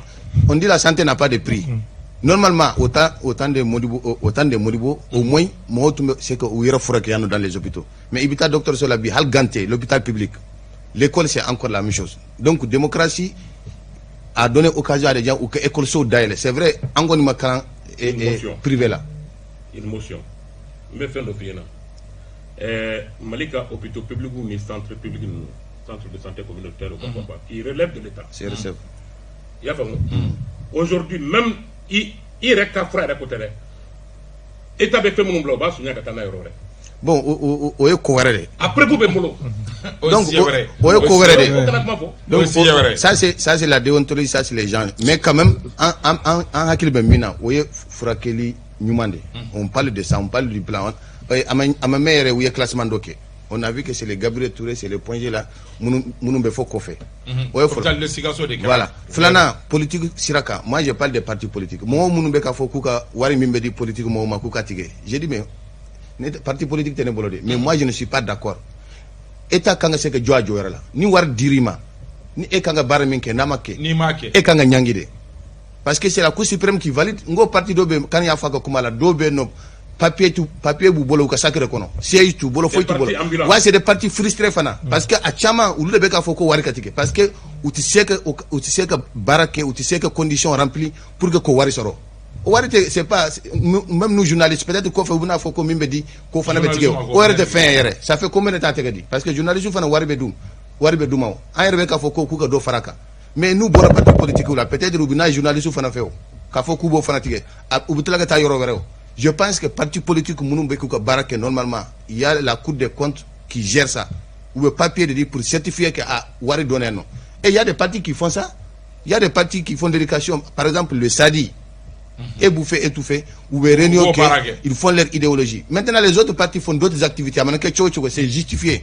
on dit la santé n'a pas de prix normalement autant de Modibo au moins c'est que où il y a dans les hôpitaux mais il y a docteur sur la vie Halganté l'hôpital public l'école c'est encore la même chose donc démocratie a donné occasion à des gens ou que école so d'ailleurs c'est vrai Angoni Makan et privé là une motion mais fin de fiena Malika hôpital public ou centre public centre de santé communautaire qui relève de l'état c'est recevable il y a aujourd'hui même i yɛrɛ ka fura yɛrɛ ko tɛ dɛ état bɛ fɛn minnu bila o b'a suɲɛ ka taa n'a yɔrɔ wɛrɛ bon o ye ko wɛrɛ de après bɛ n bolo donc o ye ko wɛrɛ de donc ça c'est la déontologie ça c'est les gens mais quand même an hakili bɛ min na o ye furakɛli ɲuman de on parle de ça on parle du plan a ma mɛn yɛrɛ u ye classement dɔ kɛ on a vu que c'est les Gabriel Touré c'est les Poinge là minnu bɛ fɔ kɔfɛ o ye fɔlɔ voilà filanan politique sira kan moi je parle des partis politiques mɔgɔw minnu bɛ k'a fɔ k'u ka wari min bɛ di politique mɔgɔw ma k'u ka tigɛ j'ai dit mais parti politique tɛ ne bolo de mais moi je ne suis pas d'accord état kan ka se ka jɔ a jɔyɔrɔ la ni wari dir'i ma ni e kan ka baara min kɛ n'a ma kɛ e kan ka ɲangi de parce que c'est la Cour suprême qui valide n ko parti dɔ bɛ kan y'a fɔ a ka kuma la dɔw bɛ yen nɔ papier b'u bolo u ka sacre kɔnɔ siège t'u bolo foyi t'u bolo wa c'est des partis frustrés fana parce que a caman olu de bɛ k'a fɔ ko wari ka tigɛ parce que u tɛ se ka baara kɛ u tɛ se ka condition rempli pour que ko wari sɔrɔ o wari tɛ c'est pas même nous journalistes peut-être kɔfɛ u bɛna fɔ ko min bɛ di ko fana bɛ tigɛ o yɛrɛ tɛ fɛn yɛrɛ ça fait combien de temps tɛgɛ di parce que journalistes fana wari bɛ d'u ma o an yɛrɛ bɛ k'a fɔ ko k'u ka dɔ fara kan mais n'u bɔra parti politique la peut-être u bɛna journalistes fana fɛ o k'a fɔ k'u b'o fana tigɛ u bɛ tila ka taa yɔrɔ wɛrɛ o je pense que parti politique minnu bɛ k'u ka baara kɛ normalement il y a la Cour des comptes qui gère ça ou le papier de dire pour certifier que wari donné non et il y a des partis qui font ça il y a des partis qui font de l'éducation par exemple le SADI ébouffer étouffer ou les réunions ils font leur idéologie maintenant les autres partis font d'autres activités c'est justifié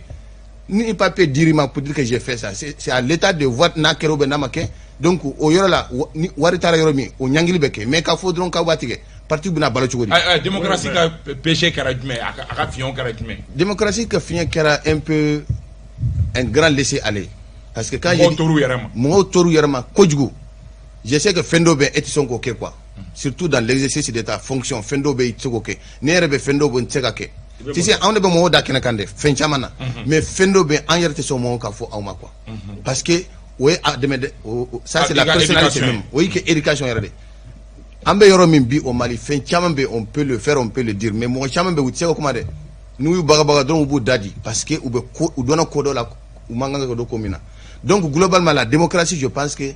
ni papier dirima pour dire que j'ai fait ça c'est à l'état de voir na kero be na make donc o yoro la wari tara yoro mi o nyangili beke mais ka fodron ka watige parti buna balo chogodi démocratie ka péché kara djumé aka fion kara djumé démocratie ka fion kara un peu un grand laisser aller parce que quand j'ai toru yarama kojugu je sais que fendo be etison ko ke quoi surtout dans l'exercice de ta fonction fendo be itsogoke ne rebe fendo bon tsegake si c'est on be mo da kenakande fen chamana mais fendo be en yerte so mo ka fo awma quoi parce que oui ça c'est la personnalité même oui que éducation yerde ambe yoro min bi au Mali fen chamambe on peut le faire on peut le dire mais mo chamambe wutsego kuma de nous baga don bu dadi parce que ou dona kodo la ou manga ko do komina donc globalement la démocratie je pense que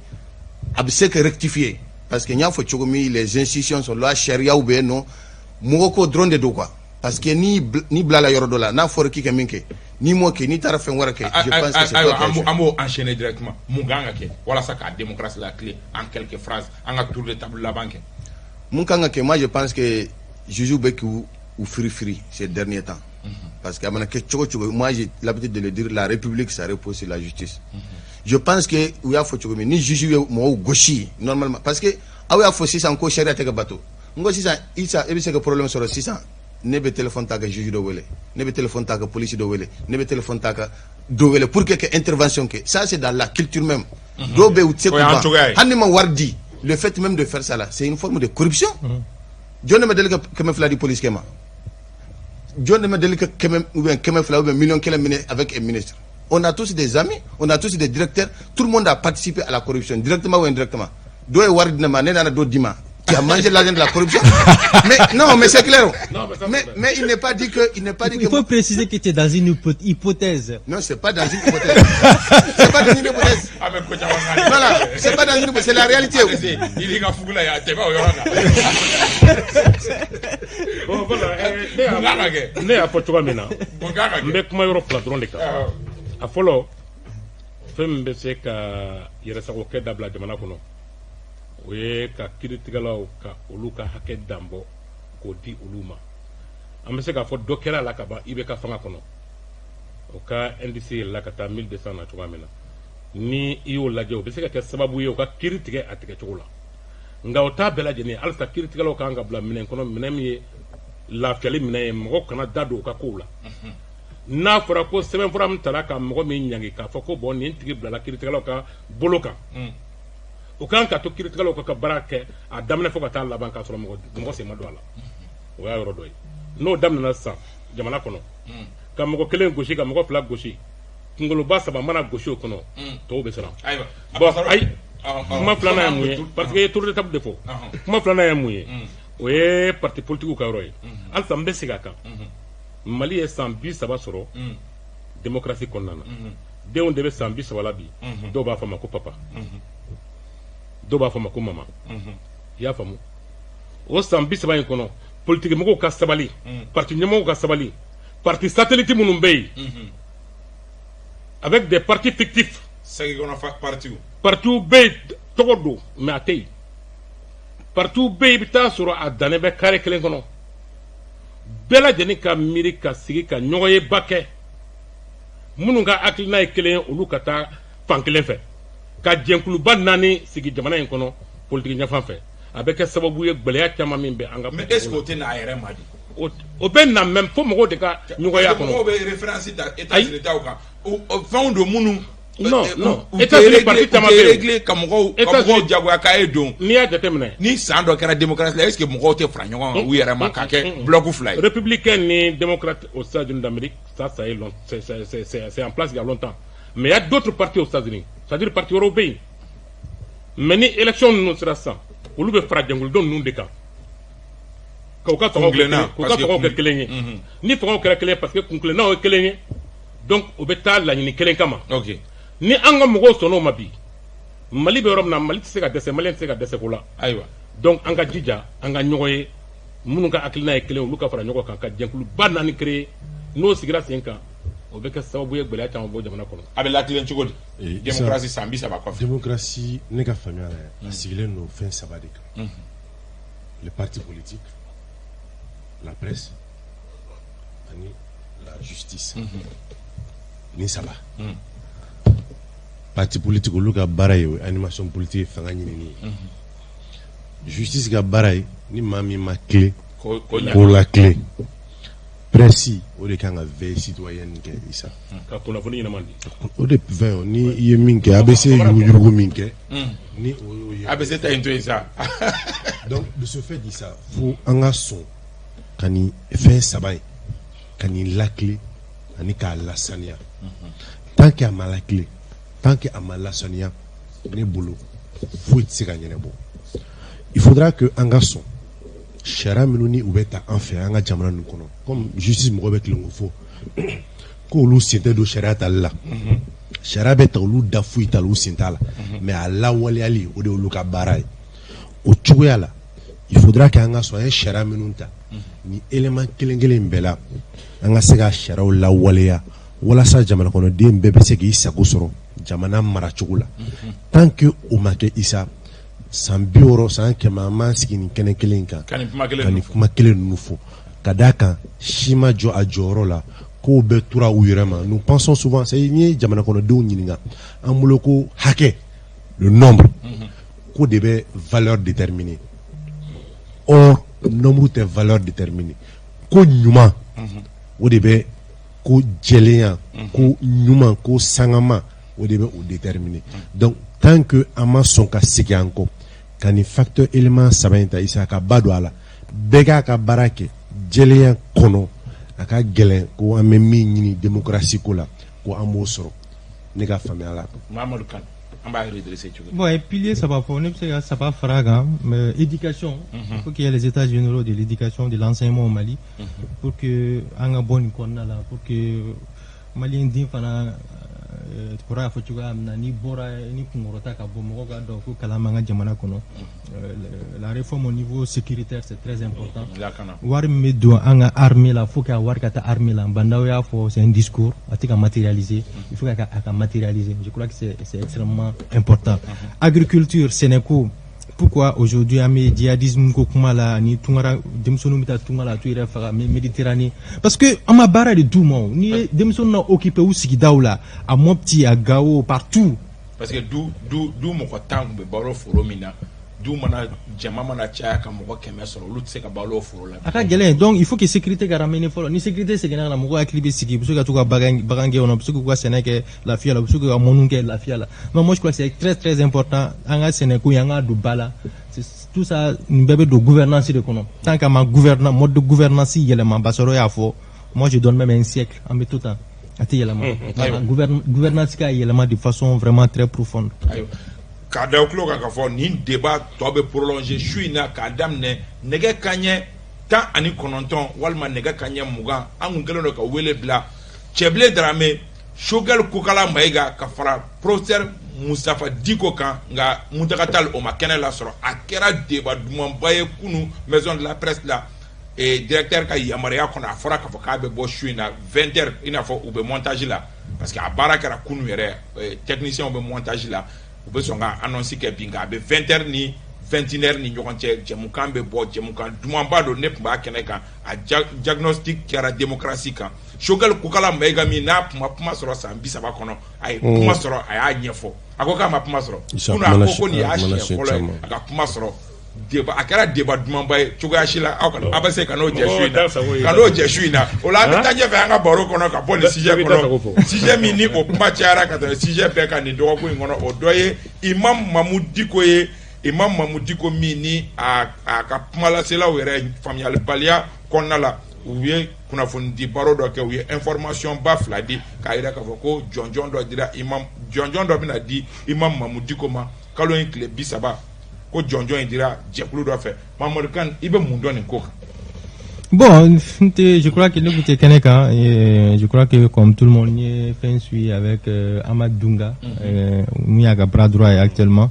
abse que rectifier parce que nya fo chogomi les institutions sont là charia ou ben non moko drone de do quoi parce que ni blala yoro do la na for ki keminke ni mo ke ni tara fen wara ke je pense que c'est amo enchaîner directement muganga ke wala ça ka démocratie la clé en quelques phrases en a tour de table la banque muganga ke moi je pense que Juju Beku ou Free ces derniers temps parce que moi j'ai l'habitude de le dire, la République ça repose sur la justice. Je pense que il faut que ni juger mo gauchi normalement parce que il faut 600 ko sharia te bateau ngo 600 isa e que problème sur 600 ne be téléphone ta que juge do wele ne be téléphone ta que police do wele ne be téléphone ta que do wele pour que intervention que ça c'est dans la culture même do be ou tseko hanima wardi le fait même de faire ça là c'est une forme de corruption. Je ne me dis que me fla di police kema John ne me dit que million avec un ministre. On a tous des amis, on a tous des directeurs, tout le monde a participé à la corruption, directement ou indirectement. Doye Wardinama, Nena Dodima, qui a mangé l'argent de la corruption. Mais non, mais c'est clair. Mais il n'est pas dit que. Il faut préciser que tu es dans une hypothèse. Non, c'est pas dans une hypothèse. C'est pas dans une hypothèse. Voilà, c'est pas dans une hypothèse, c'est la réalité. Bon, voilà. Ne a pas mina. Mais comment il reprend dans les cas. A follow. Femme bese ka yeresa ko ke dabla jamana kono. Oye ka kiritigalaw ka olu ka hake dambo ko di uluma. Amese ka fo dokera la ka ba ibe ka fanga kono. O ka NDC la ka ta 1200 na tuwa mina. Ni iyo laje o bese ka sababu ye o ka kiritige atike chokola. Nga o ta bela jeni alsa kiritigalaw ka nga bla minen kono minen ye la fiali minen mo kana dado ka kola. N'a fɔra ko sɛbɛn fura min tala ka mɔgɔ min ɲangi k'a fɔ ko bon nin tigi bilala kiiritigɛlaw ka bolo kan o kan ka to kiiritigɛlaw ka baara kɛ a daminɛ fo ka taa laban k'a sɔrɔ mɔgɔ sen ma don a la o y'a yɔrɔ dɔ ye n'o daminɛna sisan jamana kɔnɔ ka mɔgɔ kelen gosi ka mɔgɔ fila gosi kunkoloba saba mana gosi o kɔnɔ tɔw bɛ siran bon ayi kuma filanan ye mun ye parce que i ye tour de table de fɔ kuma filanan ye mun ye o ye parti politigiw ka yɔrɔ ye halisa n bɛ segin a kan Mali est sans but ça va soro démocratie konnana de on devait sans but ça va la bi do ba fama ko papa do ba fama ko mama ya famu o sans but ça va kono politique mo ko ka sabali parti nyamo ko sabali parti satellite munum bey avec des partis fictifs c'est qu'on a fait partout bey togodo mais atay partout bey bita soro a danebe kare kelen kono bela jeni ka miri ka sigi ka ɲɔgɔnye ba kɛ minnu ka hakilina ye kelen olu ka taa fan kelen fɛ ka jɛnkuluba 4 sigi jamana in kɔnɔ politiki ɲɛfan fɛ a bɛ kɛ sababu ye gwɛlɛya caman min bɛ an ka mais est-ce que o tɛ n'a yɛrɛ ma di o bɛ na même fo mɔgɔw de ka ɲɔgɔnya kɔnɔ mɔgɔw bɛ référence ta États-Unis taw kan fɛnw don minnu non États-Unis parti caman bɛ régler ka mɔgɔw jagoya k'a ye don n'i y'a jateminɛ ni san dɔ kɛra démocratie la est-ce que mɔgɔw tɛ fara ɲɔgɔn kan u yɛrɛ ma k'a kɛ bloc fila ye républicain ni démocrate aux États-Unis d'Amérique ça est long c'est en place il y a longtemps mais il y a d'autres partis aux États-Unis c'est-à-dire parti wɛrɛw bɛ yen mais ni élection ninnu sera sisan olu bɛ fara jɛnkuludenw ninnu de kan k'u ka fagaw kɛ kelen ye ni fagaw kɛra kelen ye parce que kunkilennaw ye kelen ye donc u bɛ taa laɲini kelen kama ni an ka mɔgɔw sɔnn'o ma bi Mali bɛ yɔrɔ min na Mali tɛ se ka dɛsɛ Maliyɛn tɛ se ka dɛsɛ ko la ayiwa donc an ka jija an ka ɲɔgɔn ye minnu ka hakilina ye kelen olu ka fara ɲɔgɔn kan ka jɛnkuluba 4 créer n'o sigira sen kan o bɛ kɛ sababu ye gwɛlɛya caman bɔ jamana kɔnɔ a bɛ latilen cogo di démocratie san 30 kɔfɛ démocratie ne ka faamuya la a sigilen don fɛn 3 de kan les partis politiques la presse ani la justice ni 3 parti politique olu ka baara ye animation politique fanga ɲinini justice ka baara ye ni maa min ma clé ko la clé presse o de kan ka veille citoyenne kɛ isa ka kunnafoni ɲɛnama di o de fɛn ni i ye min kɛ ABC yurugu min kɛ ni o ye ABC ta yen to yen sa Donc, de ce fait, dit ça, faut un son, quand il fait ça, quand il la clé, quand il a la sania. Tant qu'il y a la clé, tant qu'il y a la sania, il boulot, faut être gagné bon. Il faudra que un garçon, Chara Melouni ou beta en fait, un jamana nous connaît, comme justice m'obet le faut, qu'on l'ou siente de Chara talla. Chara beta ou l'ou dafouille talou sintala, mais à la wali ali ou de l'ouka baray. Au Tchouéala, il faudra qu'un garçon ait Chara Menunta, ni élément kelengele mbela, un sega Chara ou la walea, wala sa jamana kono de mbebe segi isa kusoro, jamana marachula. Tant que ou make isa, san bioro san kema sigi ni kene kelenka, kani kuma kelen nufo, kadaka, shima jo a joro la, ko be tura uyurema. Nous pensons souvent, c'est ni jamana kono de unyinga, amuloko hake, le nombre. Ko debe valeur déterminée. Or, nombre de valeur déterminée. Ko nyuma, o debe ko djeleya, ko nyuma, ko sangama, o debe ou déterminé. Donc, tant que ama son ka sigi anko, kani facteur élément sabainta isa ka badwala, bega ka barake, djeleya kono, aka gelen ko amemi ni démocratie ko la, ko amo soro. Nega famé ala. Mamadou Kane. Bon, et pilier, ça va fournir, ça va faire mais éducation. Il faut qu'il y ait les états généraux de l'éducation, de l'enseignement au Mali, pour que, en bonne là, pour que Mali indien fana, pourra faire ni bora ni kungorota ka bomo ka do ko kalamanga jamana kono. La réforme au niveau sécuritaire c'est très important. War me do anga armée là, faut que war kata armée là, bandao ya faut c'est un discours, atika matérialiser. Il faut qu'à matérialiser. Je crois que c'est extrêmement important. Agriculture, Sénéco. Pourquoi aujourd'hui amé djihadisme ko kuma la ni tungara demsonu mita tungala tu ira faga Méditerranée parce que ama bara de tout monde ni demsonu na occupé ou sigidaula à Mopti à Gao partout parce que du mo ko tangbe baro foromina du mana jama mana cha ka mo ko keme soro lu tse ka balo foro la aka gelen donc il faut que sécurité garamene folo ni sécurité c'est gena na mo ko aklibe sigi parce que tu ka bagange on parce que quoi Sénégal la fia la parce que monunke la fia la mais moi je crois que c'est très très important anga Sénégal yanga du bala tout ça une bébé de gouvernance de kono tant que ma gouvernance mode de gouvernance yelema basoro ya fo moi je donne même un siècle en tout temps ati yelema gouvernance ka yelema de façon vraiment très profonde. Ka da klo ka fo ni débat to be prolonger shuina ka damne nege kanye ta ani kononton walma nege kanye mugan an ngelo ka wele bla cheble drame shogal kukala maiga ka fara professeur Moustapha Diko kan nga mutakatal o makene la soro akera débat dumon baye kunu maison de la presse là et directeur ka yamaria kona fara ka fo ka be bo shuina 20h ina fo ou be montage là parce que a barakara kunu yere technicien ou be montage là ou be songa annoncer que binga be 20h ni 21h ni ñokonte jemukan be bo jemukan dumamba do nep ba kene kan a diagnostic kera démocratie kan shogal kukala mega mi na puma soro sa mbisa ba kono ay puma soro ay nyefo akoka ma puma soro kuna akoko ni ya shi ko aka puma soro débat akara débat dumamba chuga shila abase kano je shuina ola tanje fa nga boro kono ka poli sije kono sije mi ni o puma chara ka sije pe ka ni do ko ngono odoye imam mamudiko ye imam mamudiko mini a ka pumala sela were familial balia konnala ouye kuna fondi baro do ke ouye information bafla di ka ira ka foko jonjon do dira imam jonjon do bina di imam mamudiko ma kalo en clé bisaba ko jonjon dira jekulu do fe Mamadou Kane ibe mundo ni ko. Bon, je crois que nous écoutez Kaneka et je crois que comme tout le monde y est fait un suivi avec Ahmad Dunga, Miyaga bras droit actuellement.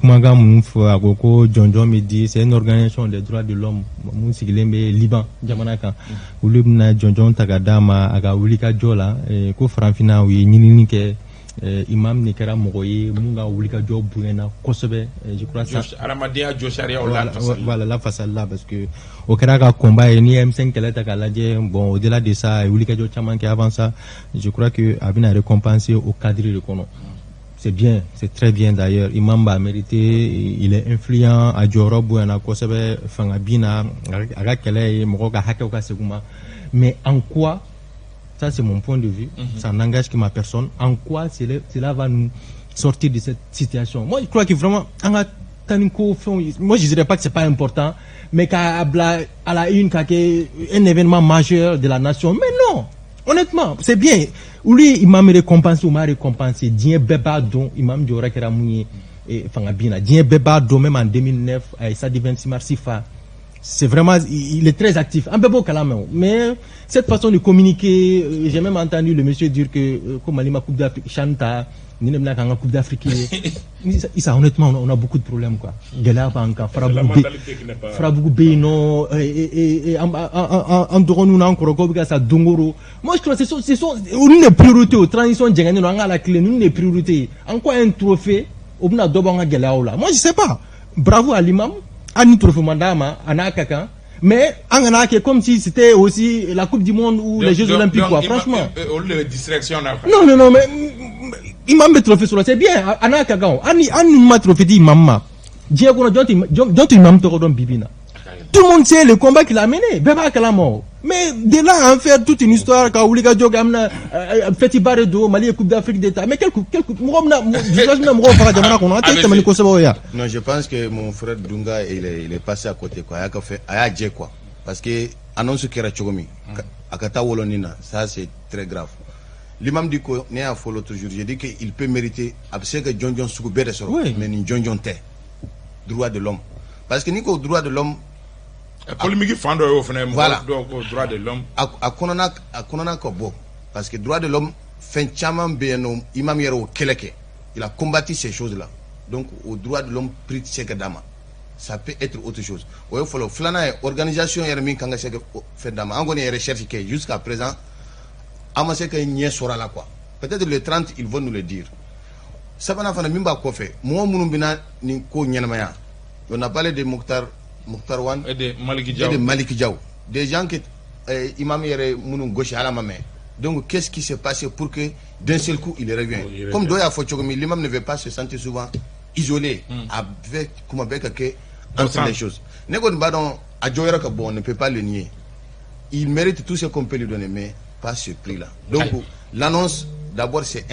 Kumaga Mounfo Agoko Jonjon Medi, c'est une organisation des droits de l'homme. Mounsigilembe Liban, Jamanaka. Ulubna Jonjon Tagadama Aga Ulika Jola, Ko Franfina ou Nininike. Imam Nikera Mogoye, Munga Ulika Job Bouena, Kosobe, je crois ça. Aramadia Josharia, voilà la façade là, parce que au Karaga combat et ni M5 qu'elle est à Galadie, bon, au-delà de ça, Ulika Job Chaman qui avant ça, je crois que Abina a récompensé au cadre de Kono. C'est bien, c'est très bien d'ailleurs. Imam a mérité, il est influent à Joro Bouena, Kosobe, Fangabina, Arakele, Moroga Hakoka Seguma. Mais en quoi? Ça, c'est mon point de vue. Ça n'engage que ma personne. En quoi cela va nous sortir de cette situation? Moi, je crois que vraiment, moi je dirais pas que c'est pas important, mais qu'à la une, un événement majeur de la nation. Mais non, honnêtement, c'est bien. Lui, il m'a récompensé. Dien Beba Don, il m'a dit et Fangabina. Dien Beba Don, même en 2009, à ça dit 26 mars, c'est vraiment, il est très actif. Un peu beau calamment. Mais cette façon de communiquer, j'ai même entendu le monsieur dire que, comme Alima Coupe d'Afrique, Chanta, Coupe d'Afrique, honnêtement, on a beaucoup de problèmes, quoi. Frabougou Beno, et en Doronou, encore, ça Dongoro. Moi, je crois que ce sont une priorité aux transitions, on a la clé, une priorité. En quoi un trophée, on a Dobanga Galaola. Moi, je sais pas. Bravo à l'imam. Mais comme si c'était aussi la Coupe du Monde ou les Jeux Olympiques, quoi, franchement. Non, mais il m'a mis trophée sur la, c'est bien. Il m'a trophée dit maman. Tout le monde sait le combat qu'il a mené. Mais de là à en faire toute une histoire, quand Ouliga Djogamna, Feti Baredo, Mali Coupe d'Afrique d'État, mais quel non, je pense que mon frère Dunga, il est passé à côté, quoi. Il a fait, quoi. Parce que, annonce qu'il y a Chogomi, Akata Wolonina, ça c'est très grave. L'imam dit qu'on est à follow toujours. Je dis qu'il peut mériter, après que John John Sougou Bede Soro, mais ni John John Te, droit de l'homme. Parce que Nico, droit de l'homme, polémique fando au fenêtre voilà droit de l'homme a konona ko bo parce que droit de l'homme fait chaman beno imam yero keleke il a combattu ces choses là donc au droit de l'homme prit seka dama ça peut être autre chose o follow flana organisation yero min kanga seka fait dama angoni recherche que jusqu'à présent amase que nie sora là quoi peut-être le 30 ils vont nous le dire sabana fana mimba ko fait mo munum bina ni ko nyenamaya on a parlé de Mokhtar Wan et de Malik Diaw. Des gens qui Imam Yere Mounou gauche à la main. Donc qu'est-ce qui s'est passé pour que d'un seul coup il revient? Comme Doya Fochogomi, l'imam ne veut pas se sentir souvent isolé avec comment entre les choses. Négon Badon à Joyera Kabo, on ne peut pas le nier. Il mérite tout ce qu'on peut lui donner, mais pas ce prix-là. Donc l'annonce, d'abord c'est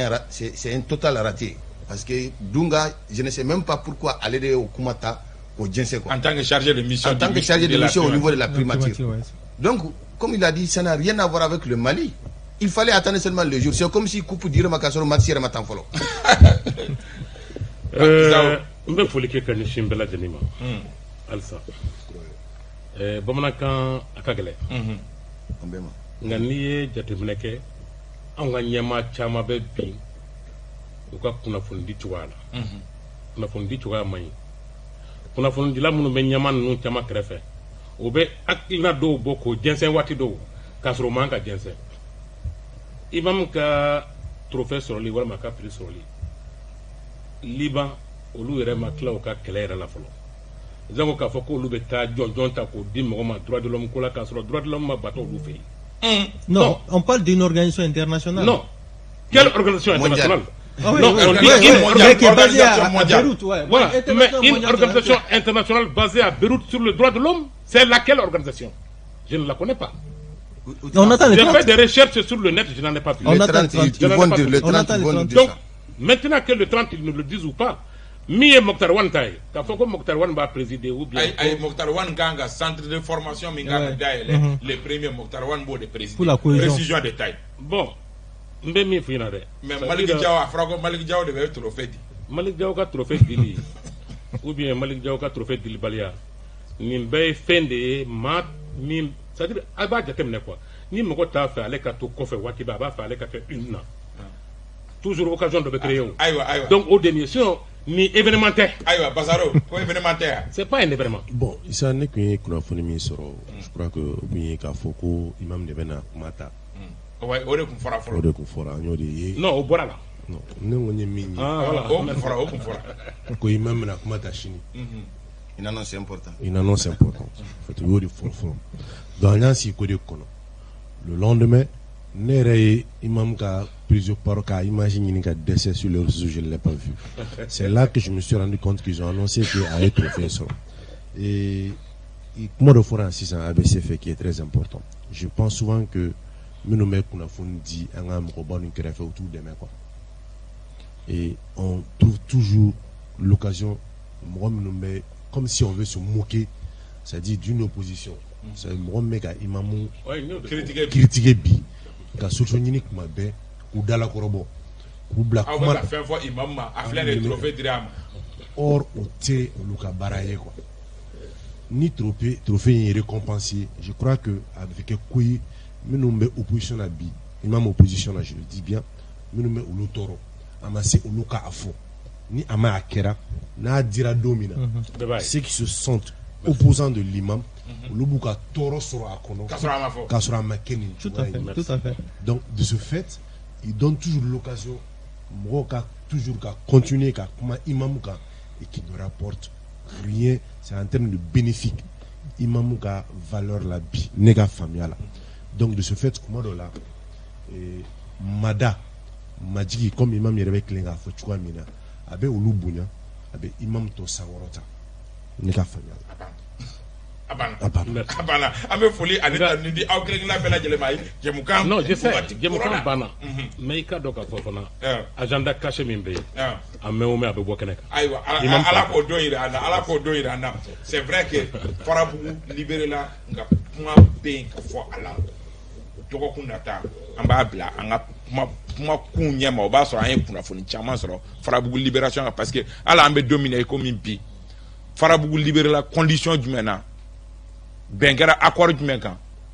un total raté. Parce que Dunga, je ne sais même pas pourquoi aller au Kumata. En tant que chargé de mission, au niveau de la primature. Donc, comme il a dit, ça n'a rien à voir avec le Mali. Il fallait attendre seulement le jour. C'est comme si Coupe dire Makasoro Matsira Matanfolo. Mbe folike kan shimbela janima. Alsa. Bamanakan akagele. Mbema. Ngani jatemneke anga nyama chama be bi. Uka kuna fundi tuwala. Kuna fundi tuwala mai. Kuna fundi la munu be nyama nu chama krefe. Obe akina do boko jensen wati do kasro manka jensen. Imam ka trophée sur li wala maka prix sur li. Liban olu yɛrɛ ma tila o ka kɛlɛ yɛrɛ la fɔlɔ zango k'a fɔ ko olu bɛ taa jɔnjɔn ta k'o di mɔgɔ ma droit de l'homme ko la k'a sɔrɔ droit de l'homme ma bato olu fɛ yen. Non, on parle d'une organisation internationale. Non, quelle organisation internationale? Ah oui, non, oui, on dit qui est basée à Beyrouth, voilà. Mais une organisation internationale basée à Beyrouth sur le droit de l'homme, c'est laquelle organisation? Je ne la connais pas. On attend les J'ai fait des recherches sur le net, je n'en ai pas vu. On attend le 30. Donc, maintenant que le 30 ils nous le disent ou pas, mi Mokhtar Wan taille, quand faut que Mokhtar Wan va présider ou bien. Mokhtar Wan ganga centre de formation minga daile les premiers Mokhtar Wan bo de président. Pour la cohésion. Précision de taille. Bon, mbe mi fina de. Mais Malik Diaw afrago Malik Diaw devait être trophée. Malik Diaw ka trophée dili ou bien Malik Diaw ka trophée dili balia. Ni mbe fende ma ni c'est-à-dire aba jatemne quoi. Ni moko ta fait aller ka to kofe wati ba ba fa aller ka faire une. Toujours occasion de créer. Donc au dernier ni événementaire. Bazaro, événementaire. C'est pas un événement. Bon, ça n'est qu'un chronophone misoro. Je crois que bien qu'à Foko imam de Bena Mata. Ouais, on est confort. On est confort. Non, au Borala. Non, nous on est mini. Ah voilà. Au confort. Ko imam na Mata chini. Une annonce importante. Une annonce importante. Faut toujours du fort. Dans l'ansi ko de kono. Le lendemain, Nere imam ka plusieurs paroles qu'a imaginé qu'à décès sur le réseau, je ne l'ai pas vu. C'est là que je me suis rendu compte qu'ils ont annoncé qu'il y a un trophée. Et moi, de fois, c'est un ABCF qui est très important. Je pense souvent que nous mecs qu'on a dit un robot qui fait autour des mains. Et on trouve toujours l'occasion comme si on veut se moquer, c'est-à-dire d'une opposition. C'est un mec à Imamou critiquer bi, ka soutenu kuma be ou dala korobo. Ou black man. Or au thé au luka baraye quoi. Ni trophée récompensé. Je crois que avec Koui, nous sommes opposition à bi. Imam opposition là, je le dis bien. Nous sommes au lotoro. Amassé au luka afo. Ni ama akera na dira domina. Ceux qui se sentent opposants de l'imam, l'ubuka toro sera akono. Kasura makeni. Tout à fait. Donc de ce fait, il donne toujours l'occasion Moroka toujours qu'à continuer qu'à comment imam ka et qui ne rapporte rien, c'est en termes de bénéfique. Imam ka valeur la vie, nega familiale. Donc de ce fait, comment là Mada Madji comme imam yere klenga fo chwa mina abe olubunya abe imam to saworota nega familiale. Abana ambe foli anita ndi aw kelen la bela jele mai jemukan non je sais jemukan bana mais ka doka fofana agenda caché mimbe amé abe bokeneka aywa ala ko doira ana c'est vrai que farabu libérer la nga kuma be ka fo ala dogo kunata amba bla anga kuma kunya ma ba so an kuna foni chama so farabu libération parce que ala ambe dominer comme bi farabu libérer la condition du mena Bengara accord du mec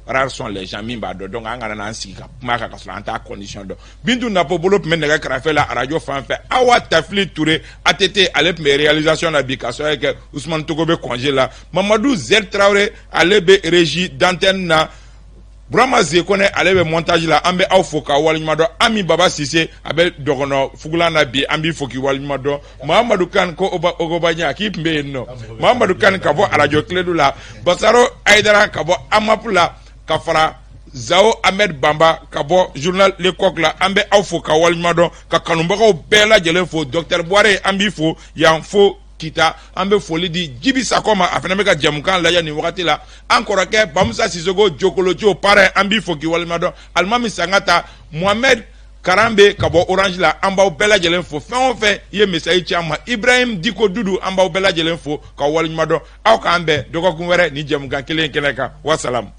rares sont les gens mimba do donc anga na ansi ka maka ka sala anta condition do bindu na pobolo men nega krafe la radio fanfe awa tafli touré ATT alep me réalisation na bikaso avec Ousmane Togobe congé là Mamadou Zel Traoré alebe régie d'antenne na Brahma Zekone alebe montage la ambe au foka walima do ami Baba Cissé abe dogono fugula na bi ambi foki walima do Mamadou Kan ko ogobanya ki mbe no Mamadou Kan ka bo radio Clédou la Basaro Aidara ka bo amapula kafara Zao Ahmed Bamba ka bo journal Le Coq la ambe au foka walima do ka kanumbako bela jele fo Dr Boire ambi fo yan fo kita ambe foli di Jibi Sakoma afena meka jamukan la ya ni wakati la encore ke Bamusa Sisoko Jokolojo pare ambi foki walmado Almami Sangata Mohamed Karambe kabo Orange la amba bela jelen fo fe ye message chama Ibrahim Diko Dudu amba bela jelen fo ka walmado aw ka ambe dogo kunwere ni jamukan kelen keneka wassalam